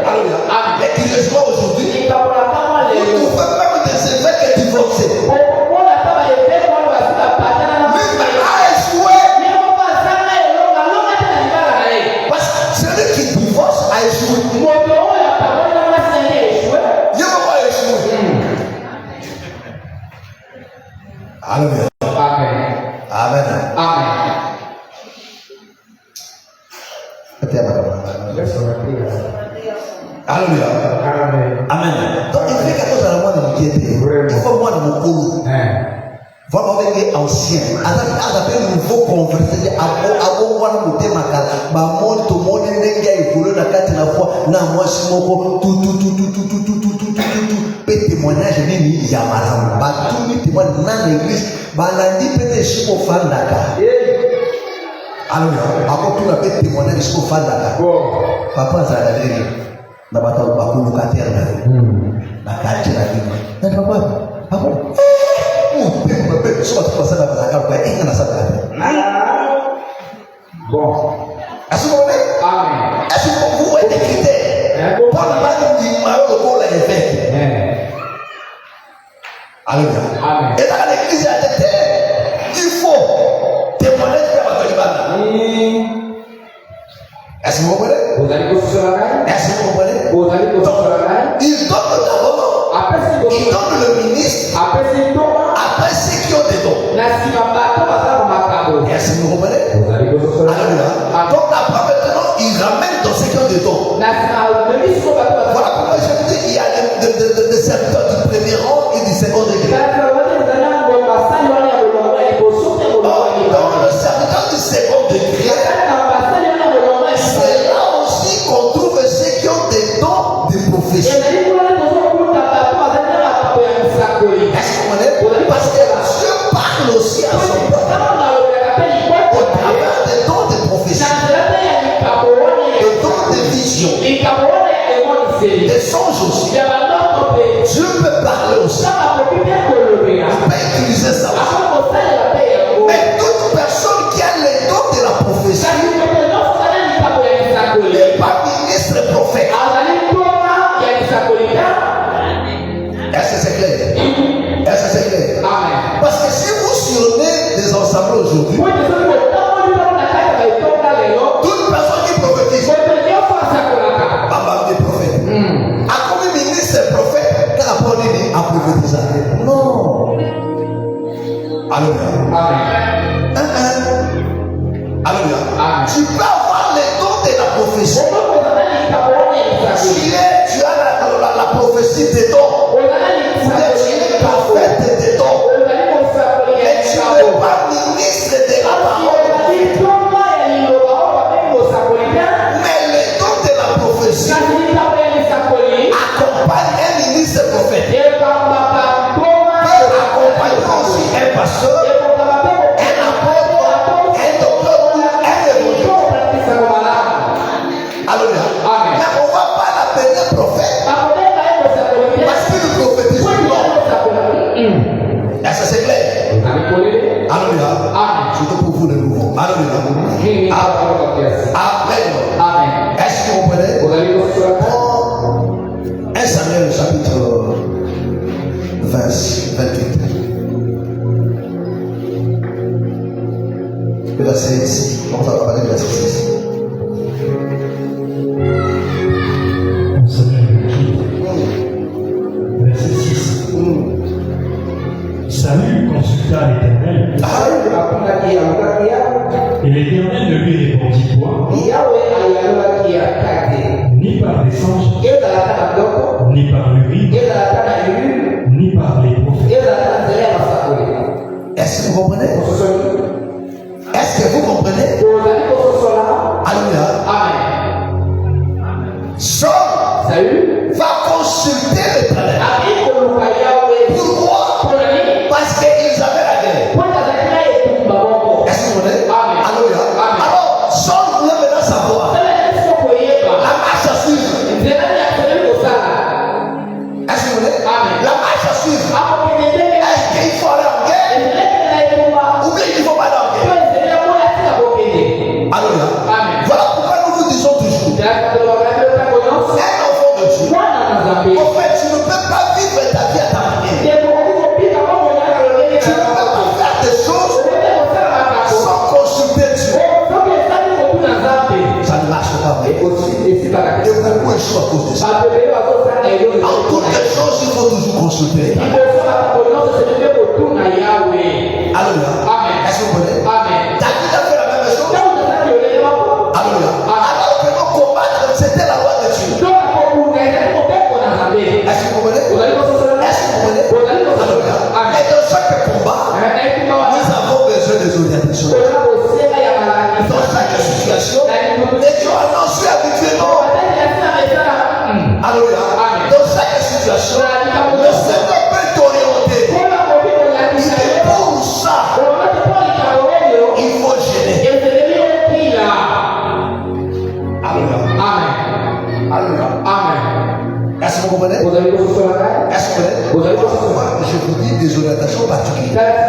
S1: Alléluia. Les dirigeants aujourd'hui, vous trouvez même des évêques divorcés. Alléluia. Amen. Amen. Amen. Alléluia. Amen. Donc il fait quelque chose à la moine de mon pied. Il faut moi de mon cou. Voilà avec ancien. Avec nouveau converti. Avant moi de monter ma carte. Ma monte au monde n'est qu'à évoluer la carte la fois. Na moi si mon tout. Témoignage nini ya maramu batumi témoigne dans l'église balandi pete shiko fandaka alors ako tuna pete témoignage shiko fandaka papa za dalili na bato bakuluka terre na kati la Bible na papa pepe so bato pasana bazaka kwa ingana sabata bon est-ce que amen est-ce que vous êtes critères pour la bande du malo pour la évêque Alléluia. Amen. Et dans l'église, il faut témoigner de la Bible. Est-ce que vous comprenez? Est-ce que vous comprenez? Il donne d'abord. Il donne le ministre. Après ceux qui ont des dons. Est-ce que vous comprenez? Alléluia. Donc après maintenant, il ramène
S3: dans ce qui ont des dons. Voilà pourquoi je vous dis qu'il y a des serviteurs du premier rang et du second degré. Dans le serviteur du second degré, c'est là aussi qu'on trouve ceux qui ont des dons de prophétie. Est-ce que vous comprenez? Parce que Dieu parle aussi à son peuple au travers des dons de prophétie, des dons de vision, des songes aussi. Dieu peut parler aussi. Il peut utiliser ça aussi. Mais toute personne qui a les dons de la prophétie n'est pas ministre et prophète. Est-ce que c'est clair? Est-ce que c'est clair? Parce que si vous sillonnez des ensembles aujourd'hui, toute personne qui prophétise, Baba des prophètes. A comme ministre et prophète, qu'à la parole dit à prophétiser. Non. Alléluia. Alléluia. Tu peux avoir les dons de la prophétie. Tu as la prophétie des dons. Tu es prophète des dons. Mais tu n'es pas ministre de la parole. Mais les dons de la prophétie accompagnent un ministre prophète. Peut accompagner aussi un pasteur, un apôtre, un docteur ou un évangéliste. Alléluia. Mais on ne va pas l'appeler prophète parce qu'il ne prophétise pas. Est-ce que c'est clair? Alléluia. Je te pour vous de nouveau. Alléluia. Amen. Est-ce que vous comprenez? 1 Samuel chapitre 28. Le verset 6. On va parler du verset 6.
S2: Samuel 28, verset 6. Saül consulta l'Éternel, et l'Éternel ne lui répondit point, ni par des songes, ni par l'Urim, ni par les prophètes.
S3: Est-ce que vous comprenez? Est-ce que vous comprenez? Alléluia. Saül va consulter l'Éternel. Pourquoi? Parce qu'ils avaient la guerre. Est-ce que vous comprenez? Alléluia. Alors, Saul voulait maintenant savoir la marche à suivre. Est-ce que vous comprenez? La marche à suivre. Est-ce qu'il faut aller en guerre? Ou bien il ne faut pas aller en guerre? Alléluia. Voilà pourquoi nous vous disons toujours, un enfant de Dieu, en fait, tu ne peux pas vivre ta vie à ta manière. Tu ne peux pas faire des choses sans consulter Dieu. Ça ne marche pas. Et beaucoup échouent à cause de ça. En toutes les choses, il faut toujours consulter l'Éternel. Alléluia. Est-ce que vous comprenez? David a fait la même chose. Alléluia. Alors que nos combattre, c'était la loi de Dieu. Est-ce que vous comprenez? Est-ce que vous comprenez? Alléluia. Et dans chaque combat, nous avons besoin des orientations. Dans chaque situation, et tu annonces habituellement. Alléluia. Dans chaque situation, le Seigneur peut t'orienter. Il est pour ça. Il faut gêner. Alléluia. Alléluia. Est-ce que vous comprenez? Est-ce que vous comprenez? Je vous dis des orientations particulières.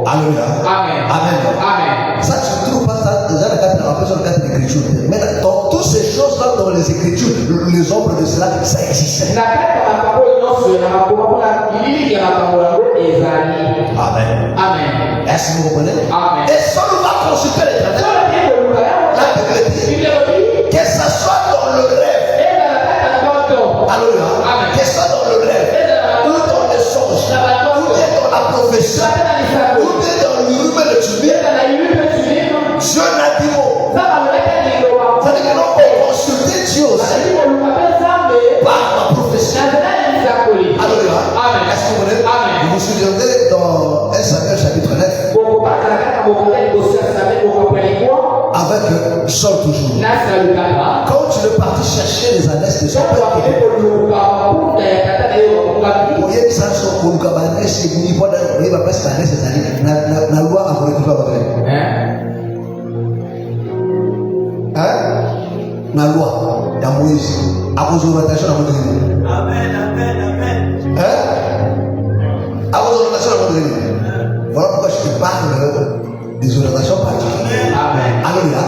S3: Alléluia. Amen. Ça, tu ne trouves pas ça déjà dans le cadre d'écriture. Mais dans toutes ces choses-là, dans les écritures, les ombres de cela, ça existe. Amen. Est-ce que vous comprenez? Et ça nous va consulter l'Éternel. La Bible dit que ça soit dans le rêve. Alléluia. Que ce soit dans le rêve, ou dans les songes, ou bien dans la prophétie, ou bien dans l'Urim et le Thummim. Dieu n'a
S1: avec eux, sort toujours. Quand tu es parti chercher les annexes de son père, voyez que ça sont pour le cabaret, c'est vous n'y voyez pas, voyez pas parce que l'annexes est allée, la loi a volé tout le monde. Hein? La loi, il y a Moïse, à cause de l'orientation à votre vie.
S3: Amen, amen, amen.
S1: Hein? À cause de l'orientation à votre vie. Voilà pourquoi je te parle des orientations particulières. Alléluia.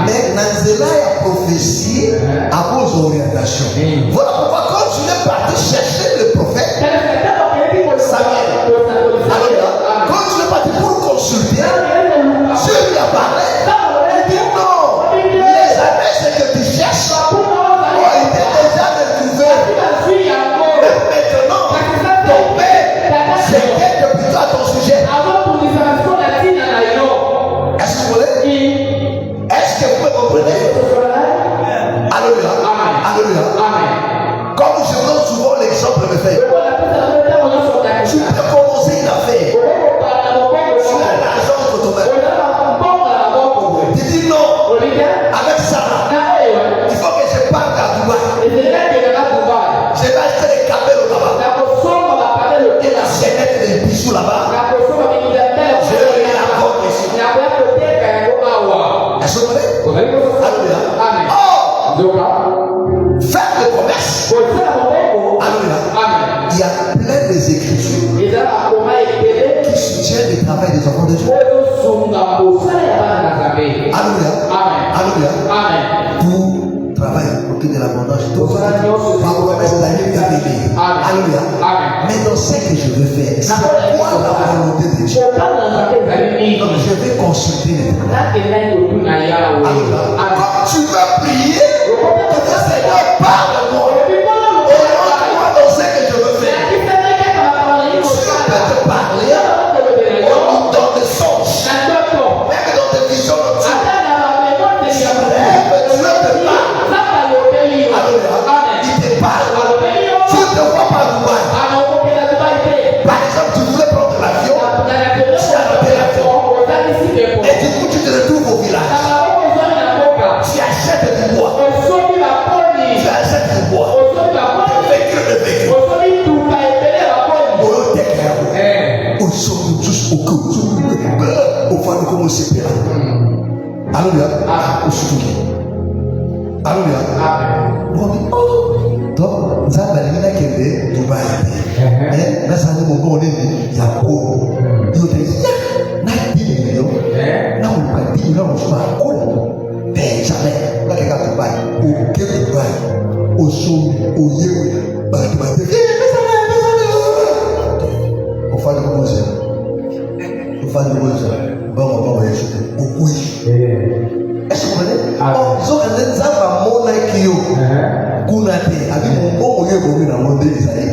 S1: Mais Nanzela a prophétie à cause de l'orientation. Voilà pourquoi quand tu es parti chercher le prophète, Samuel, alléluia, quand tu es parti pour consulter, Dieu lui a parlé. Il dit non, les annexes que tu cherches ont été déjà retrouvées. Maintenant, ton père s'inquiète plutôt à ton sujet. Est-ce que vous voulez? Est-ce que vous pouvez comprendre? Alléluia. Alléluia. Comme je donne souvent l'exemple de faire. Tu peux commencer une affaire. Tu as l'argent entre ton main. Tu dis non. Avec ça, il faut que je parte à Dubaï. Je vais acheter les cabellos là-bas. Et la chaînette des bijoux là-bas. Je vais venir la porte ici. Est-ce que vous voulez? Alléluia. Oh! Faire le commerce. Alléluia. Il y a plein des écritures qui soutiennent le travail des enfants de Dieu. Alléluia. Alléluia. Pour travailler pour que de l'abondance. Ma promesse est d'aller bien bénir. Alléluia. Mais dans ce que je veux faire, c'est quoi la volonté de Dieu? Donc je vais consulter les Alléluia. Quand tu vas prier, tu dis Seigneur, parle-moi. Oriente-moi dans ce que je veux faire. Dieu peut te parler dans des songes, même dans des visions nocturnes. Dieu te parle. Alléluia. Il te parle. Tu ne te vois pas Dubaï. Par exemple, tu voulais prendre l'avion, tu as raté l'avion. Et du coup, tu te retrouves au village. Tu achètes du bois. Tu achètes du bois. Des véhicules. Au sol, tous au cou. Au fan, comme on s'est Alléluia. Au souki. Alléluia. Donc, ça va aller là qu'elle est Dubaï. Mais là, ça nous bon, il y a beaucoup. Il y a 10 millions. Là, on va 10 millions, on se va à quoi? Jamais. Là, les gars, Dubaï. Au quai Dubaï. Au son, au yéou. Au fan de Mose. Au fan de Mose. Bon, on va y acheter. Au oui. Est-ce que vous voulez? Ils ont un exemple à mon aïkio. Kunate, avec mon bon moyen pour nous dans le monde d'Israël.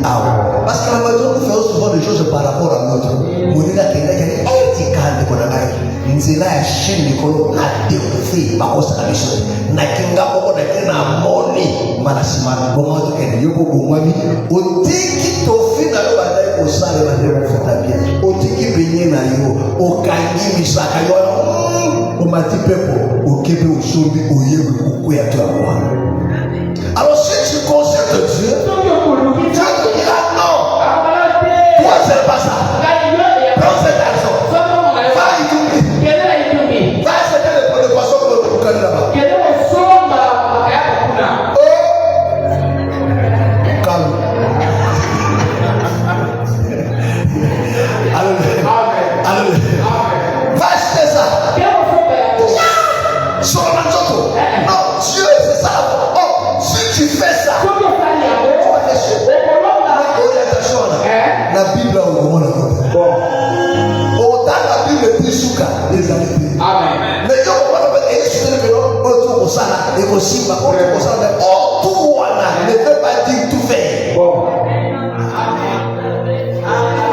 S1: Parce que la majorité nous faisons souvent des choses par rapport à l'autre. Mon Dieu, qui est éthical de Konanaï. Nzela ya chine mikolo na découvrir bakosa la mission. Na kinga boko na kena moni manasima bongo to kene yoko bongwami. Otiki tofi na lo badai osale bande kufata bien. Otiki benye na yo okangi misaka yo. Omati pepo okepe osombi oyewe okuya to akwa. Alors si tu consultes Dieu, Dieu te dira non. Toi c'est pas ça. Prends cet argent. Va y tomber. Va acheter le poisson pour le boucan là-bas. Calme. Alléluia. Va acheter ça. Sur le manteau. Non, Dieu c'est ça. Oh, si tu fais ça, tu vas déchirer. Orientation là. La Bible a au moment là. Autant la Bible est plus souka les années.
S4: Amen.
S1: Mais yo on va faire et sur le vélo, autour au sala et au simba, autour au sala, autour là, ne veut pas dire tout faire.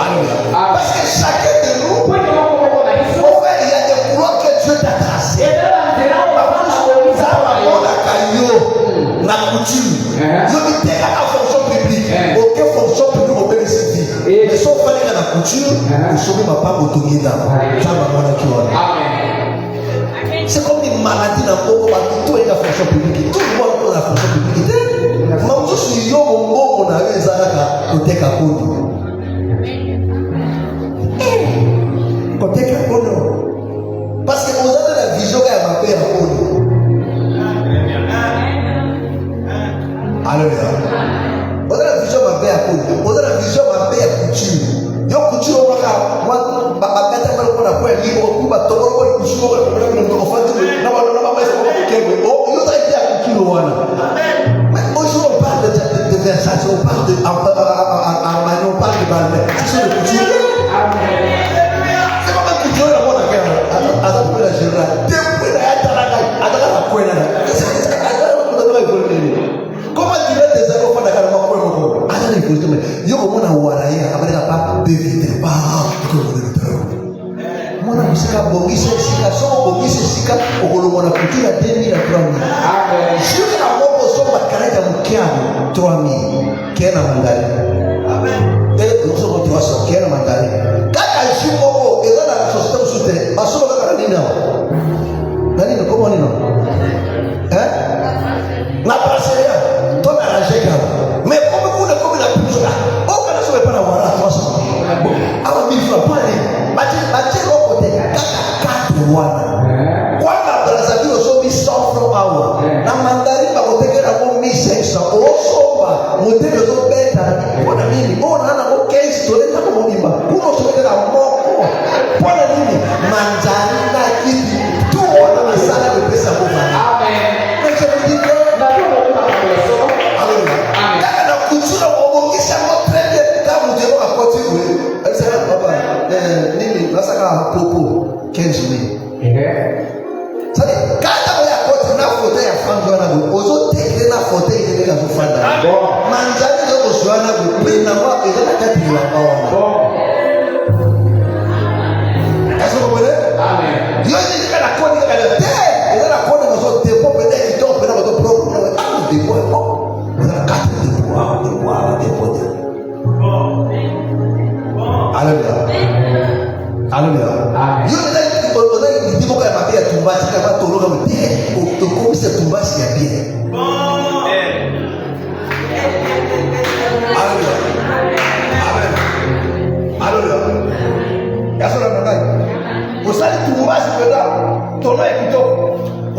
S1: Alléluia. Parce que chacun de nous, il y a des couloirs que Dieu t'a tracés. La coutume, je me tais à la fonction publique. Aucune fonction publique au bénéfice. Mais sauf que la couture, vous sauvez ma part au Toguida. C'est comme une
S3: maladie dans le monde, tout est la fonction publique. Tout le monde est la fonction publique. Même si yo on a eu ça côté Kakono. Côté Kakono. Parce que vous avez la vision qu'il y a ma paix à Kono. Alléluia. Vous avez la vision ma paix à Kono. Vous avez la vision ma paix à couture. Yo couture on va moi bagata mal ko na ko ni ko ba to ko couture ko ko fa to na ba ba ko ko ko yo ta dia couture wana. Mais aujourd'hui on parle de Versace, on parle de Armani, on parle de Balmain. C'est ça le couture. C'est pas mal couture la bonne affaire. Attends pour la générale. Depuis la talaga, attends la poêle là. Comment tu veux des anneaux pour la calme pour le attends il faut mais yo comme on a waraya après la pas d'éviter pas que vous le trouvez. Mwana musika bongisa sika so bongisa sika okolomona couture à 2000 à 3000. Amen. Juste la moko so bakareta mukiano 3000 kena mandali. Amen. Et nous sommes 300 kena mandali. Kaka jimoko ezana la société usute basoba kaka nini nao. Nani comment nini nao? Hein? La brasserie toi arranger quand mais comme la plus là on kana so pas la wara 300 ama 1000 francs pas ni bati au côté kaka 4 wana kwa la brasserie so 100 francs hour na mandari ba kotekera ko 1500 osoba motelo zo beta bona nini ona na ko 15 toleta ko mobimba kuno so beta moko bona nini manjani na kitu tu ona masala de pesa ko bana amen mais je vous dis que popo 15 000. Sabe, cada um é a coisa na foto é a fã do os outros tem na foto e ele é fã da. Mas já que eu sou na bem na rua ele na cadeira lá. É só como é? Amém. E hoje ele cada coisa ele na coisa nós outros tempo pede que tô pegando do próprio ah depois ó na cadeira depois. Aleluia. Aleluia. Yo le dis pourquoi ma vie tomba si kama tolo comme dire au comme c'est tomba si ya bien. Aleluia. Amen. Aleluia. Ya solo ngai. Vous allez tomba si peut-être tolo et plutôt.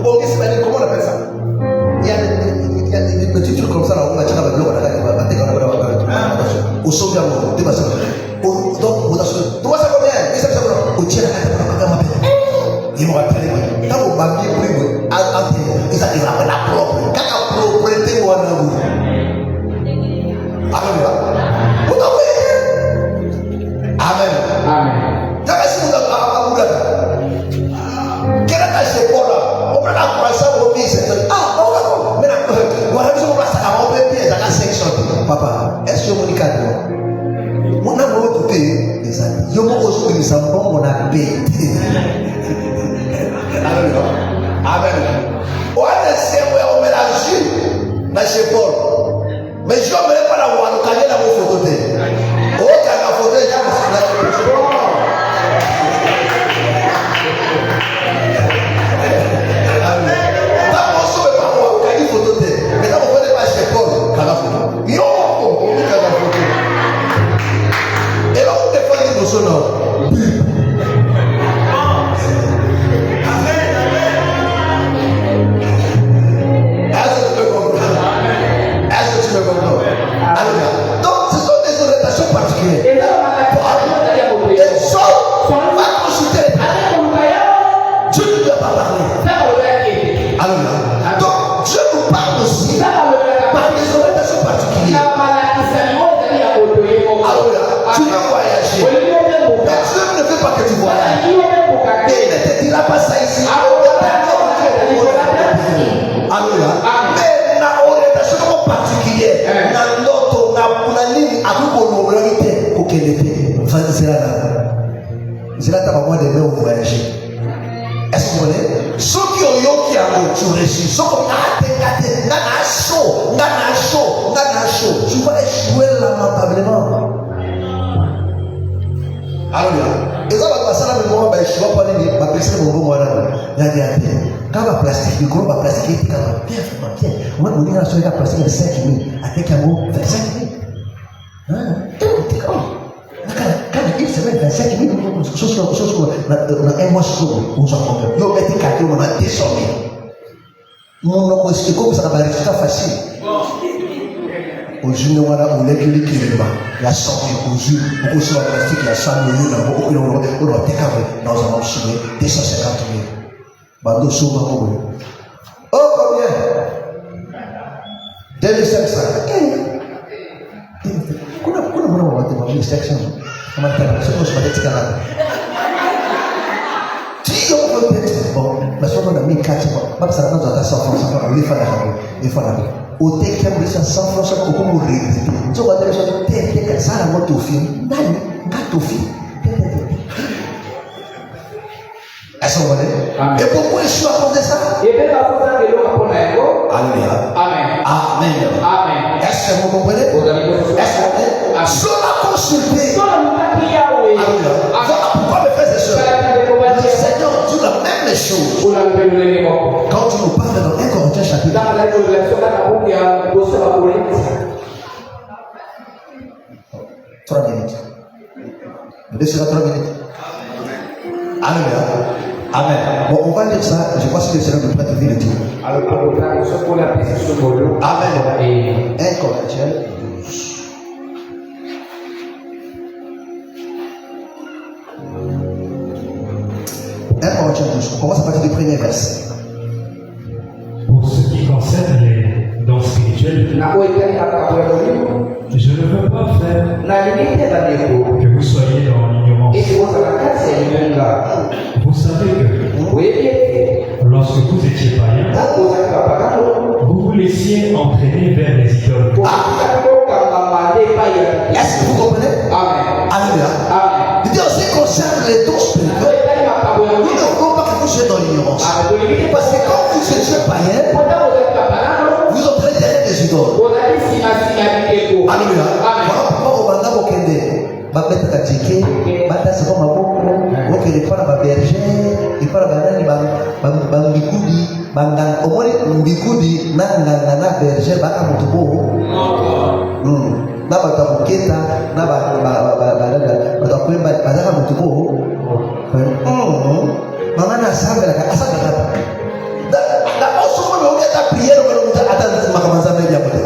S3: Bon qu'est-ce que comment on appelle ça? Il y a des petits trucs comme ça là on va tirer avec l'eau là va te connaître au sauver mon dépassé. Donc vous avez toi ça combien? Et ça au tien il m'a appelé quand vous m'avez pris à ça il a la propre quand propriété ou en vous amen amen donc si vous avez quel est ta chepola on prend la croissance au pays c'est ah non mais voilà nous on va ça on peut payer ça 500 papa est-ce que vous dites mon amour côté les amis yo mo osu ni sambon mon appétit alléluia amen on a c'est on mélange na chez Paul mais je ne pas la voir quand la photo de oh quand la photo déjà c'est là que moi de me voyager. Est-ce que vous voyez? Ceux qui ont eu qui ont réussi, ceux qui ont chaud, tu vas échouer lamentablement. Alléluia. Et ça va passer là, mais moi, je ne vais pas aller, ma personne, mon bon, il y a des
S1: Quand va plastique, le gros va plastique, il bien, vraiment bien. Moi, on dit, on a plastique de 5 000, avec un mot 25 000. Hein? Quand il semaine 25 000, un mois sur on s'en compte. Yo, mettez 4 000, on a 200 000. Mon nom, c'est comme ça, c'est facile. Au juge, on a un équilibre qui est là. Il y a 100 000 au juge, beaucoup sur la plastique, il y a 100 000, on a dans un marché, 250 000. Bando souvent, oh, combien 2500. Bon, mais souvent on a mis 4 mois. Parce que ça nous a 100 francs, il faut la au tek qui a pris 100 francs, ça peut mourir. Tu vois, ça la moto au film. Est-ce qu'on va et pourquoi je suis à cause de ça? Alléluia.
S4: Amen.
S1: Amen.
S4: Amen.
S1: Est-ce que vous comprenez? Est-ce que vous comprenez? Cela consulté. Alléluia. Voilà pourquoi mes frères et sœurs, le Seigneur dit la même chose. Quand tu nous parles dans 1 Corinthiens chapitre 3 minutes. Vous laissez 3 minutes. Alléluia. Amen. Bon, on va dire ça. Je pense que le Seigneur nous prête de dire. Amen. 1 Corinthiens 12. On commence à partir du premier verset.
S2: Pour ce qui concerne les dons spirituels, je ne veux pas faire que vous soyez dans l'ignorance. Vous savez que lorsque vous étiez païen, vous vous laissiez entraîner vers les idoles.
S1: Est-ce que vous comprenez?
S4: Amen.
S1: Alléluia.
S4: Amen.
S1: Il dit en ce qui concerne les dons spirituels, nous ne voulons pas que vous soyez dans l'ignorance. Parce que quand vous étiez païen, vous entraînez derrière des idoles. Alléluia. Voilà pourquoi au Banda Bokende, Babette Katike, Bata Sabo Maboko, Bokende, il faut la berger, il faut la banane, Bambikudi, Bangan, au moins Mbikudi, Nangana berger, Baka Motobo. Na batabuketa, na badaka Motobo. Maman a sambe la asaka. La osomo me ongeta prière me ongeta ata makamanza me ya pote.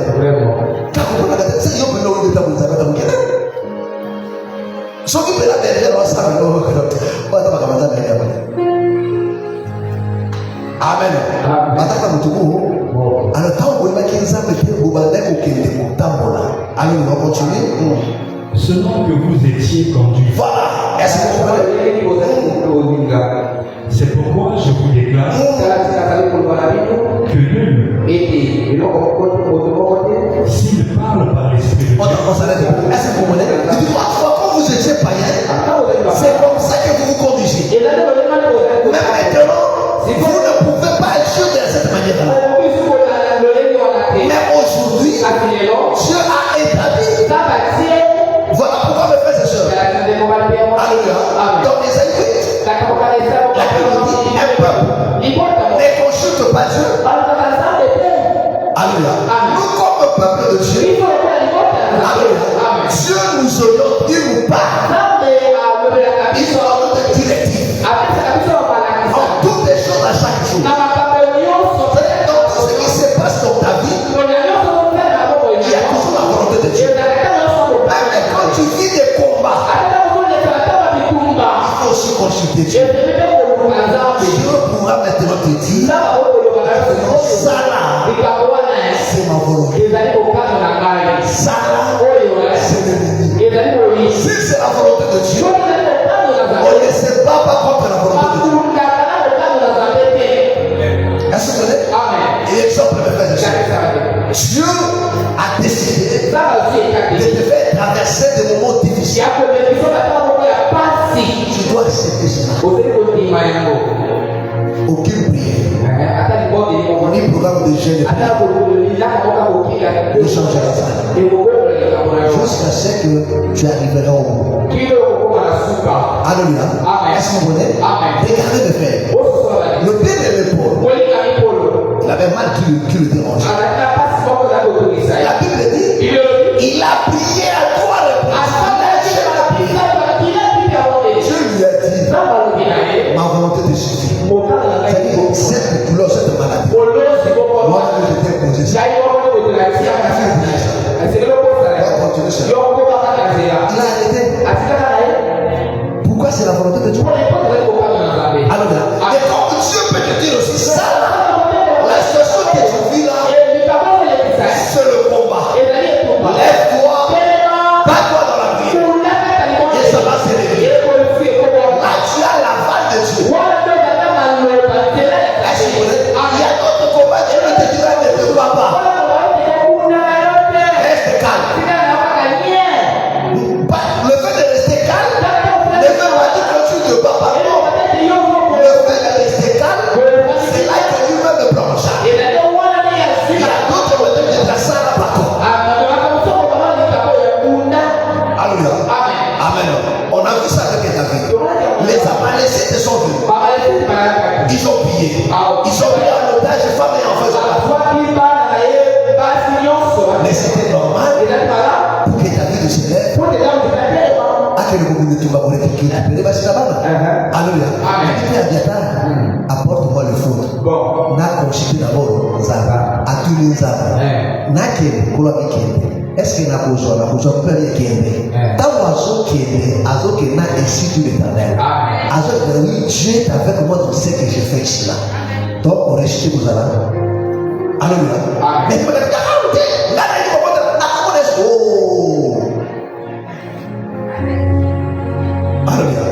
S1: Kakuna kata se yo me ongeta bunza kata muketa. So ki pela berger wa sambe no ko ata makamanza me ya pote. Amen. Bataka mutubu. Alors quand on va kinza me te bubanda ko kende ko tambola. Allez, on va continuer.
S2: Selon que vous étiez conduits.
S1: Voilà. Est-ce que vous comprenez?
S2: C'est pourquoi je vous déclare que nul, s'il parle par l'esprit de Dieu,
S1: est-ce que vous comprenez? Il dit parfois quand vous étiez païen, c'est comme ça que vous vous conduisez. Mais maintenant, vous ne pouvez pas agir de cette manière-là. Mais aujourd'hui, Dieu a établi. Voilà pourquoi mes frères et sœurs. Alléluia. Dans les Écritures, la Bible dit un peuple ne consulte pas Dieu. Alléluia. Nous comme peuple de Dieu, alléluia, Dieu nous oriente, il nous parle. Il nous donne des directives. En toutes les choses à chaque jour. Donc tout ce qui se passe dans ta vie, il y a toujours la volonté de Dieu. Même quand tu vis des combats, il faut aussi consulter Dieu. Dieu pourra maintenant te dire, ça là, c'est ma volonté. Ça là, c'est l'ennemi. Si c'est la volonté de Dieu, on ne se bat pas contre la volonté de Dieu. Est-ce que vous voyez? Et exemple, mes frères et sœurs, Dieu a décidé de te faire traverser des moments difficiles. Tu dois accepter cela. Aucune prière, ni programme de jeûne ne changera ça. Jusqu'à ce que tu arriveras au bout. Alléluia. Est-ce que vous voyez? Regardez mes frères.
S3: Le pied de l'épaule, il avait mal qui le dérangeait. La Bible dit, il a prié à 3 reprises. Dieu lui a dit, ma volonté te suffit. C'est-à-dire, cette douleur, cette maladie, moi je t'ai posé ça. Il a continué ça. Il a arrêté. Pourquoi c'est la volonté de Dieu? Alors, et comme Dieu peut te dire aussi ça, la situation que tu vis là, c'est le combat. Lève-toi, bats-toi dans la vie, et ça va se réveiller. Là, tu as la balle de Dieu. Il y a d'autres combats, Dieu ne te dira ne te bats pas. Reste calme. Le fait de rester calme ne veut pas dire que tu ne bats pas. Non. Le fait de rester calme, c'est là que lui-même le prend en charge. Il y a d'autres méthodes de la salle par contre. Alléluia. Amen. On a vu ça avec David. Les Amalécites sont venus. Ils ont pillé. Ils ont pris en otage femmes et enfants. Mais c'était normal pour que David se lève. Alléluia. Apporte-moi le faute. N'a consulté d'abord à tous les arbres. N'a qu'un est-ce qu'il n'a pas besoin de peut rien qu'il tant oiseau qui est azo qui n'a ici de l'éternel. Azo oui, Dieu est avec moi dans ce que je fais ici là. Donc on reste vous allez. Alléluia. Mais il faut dire Alléluia.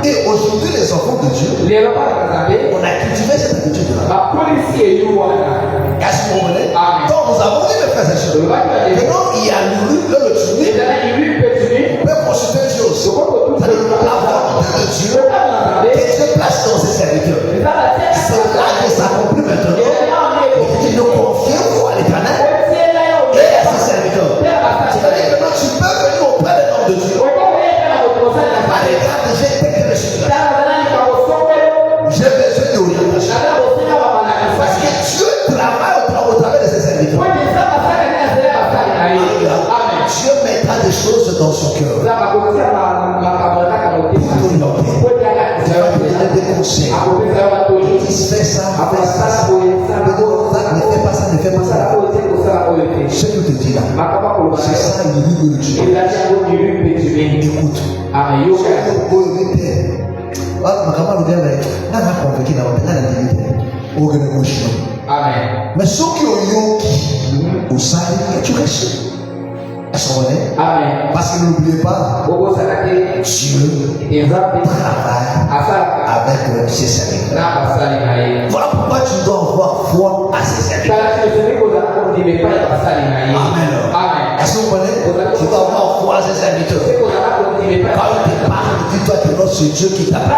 S3: Et aujourd'hui les enfants de Dieu, on a cultivé cette habitude là. Est-ce que vous voulez? Donc nous avons dit mes frères et sœurs. Maintenant il y a l'uru, le tunu. On peut consulter Dieu aussi. La volonté de Dieu que Dieu place dans ses serviteurs. C'est là que ça accomplit maintenant. Il nous confie à l'éternel et à ses serviteurs. C'est-à-dire que maintenant tu peux venir auprès des noms de Dieu. Regarde, j'ai été reçu là. J'ai besoin d'orientation. Parce que Dieu travaille au travers de ses serviteurs. Dieu mettra des choses dans son cœur. Pour t'orienter. Dieu va te donner des conseils. Il fait ça, fais ça. Ne fais pas ça, ne fais pas ça. Ce que je te dis là, c'est ça l'unique de Dieu. Écoute. Mais ceux qui ont eu au salut, tu restes. Amen. Parce que n'oubliez pas, Dieu travaille avec ses serviteurs. Voilà pourquoi tu dois avoir foi à ses serviteurs. Amen. Est-ce que vous connaissez? Tu dois avoir foi à ses serviteurs. Quand il te parle, dis-toi que non, c'est Dieu qui t'appelle.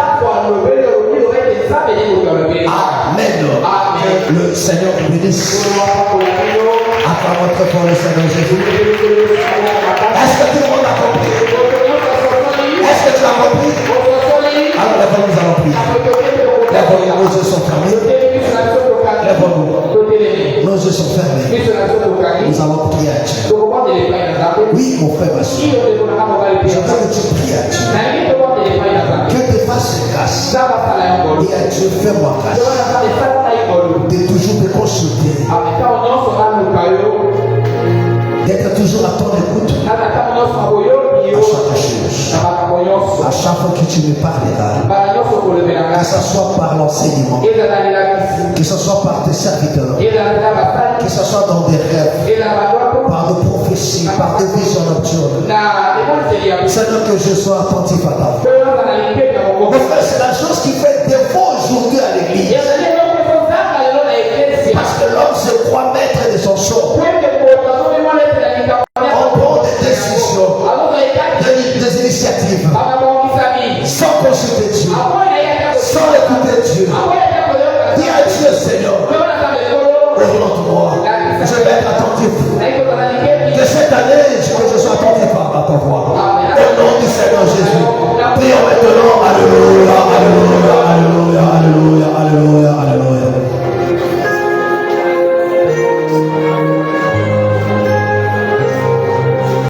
S3: Amen. Le Seigneur vous bénisse. Acclamons très fort le Seigneur Jésus. Est-ce que tout le monde a compris? Est-ce que tu as compris? Alors lève-nous, nous allons prier. Lève-nous, nos yeux sont fermés. Lève-nous, nos yeux sont fermés. Nous allons prier à Dieu. Oui, mon frère, ma soeur. Je veux que tu pries à Dieu. Que tes faces se cassent. Et à Dieu, fais-moi grâce de toujours te consulter, d'être toujours à ton écoute à chaque chose, à chaque fois que tu me parleras, que ce soit par l'enseignement, que ce soit par tes serviteurs, que ce soit dans des rêves, par des prophéties, par des visions nocturnes. Seigneur, que je sois attentif à ta voix. Mon frère, c'est la chose qui fait défaut aujourd'hui à l'église. Parce que l'homme se croit maître de son sort. On prend des décisions, des initiatives, sans consulter Dieu, sans écouter Dieu. Dis à Dieu, Seigneur, oriente-moi, je vais être attentif. Que cette année, que je sois attentif à ta voix. Au nom du Seigneur Jésus. Prions maintenant, alléluia, alléluia.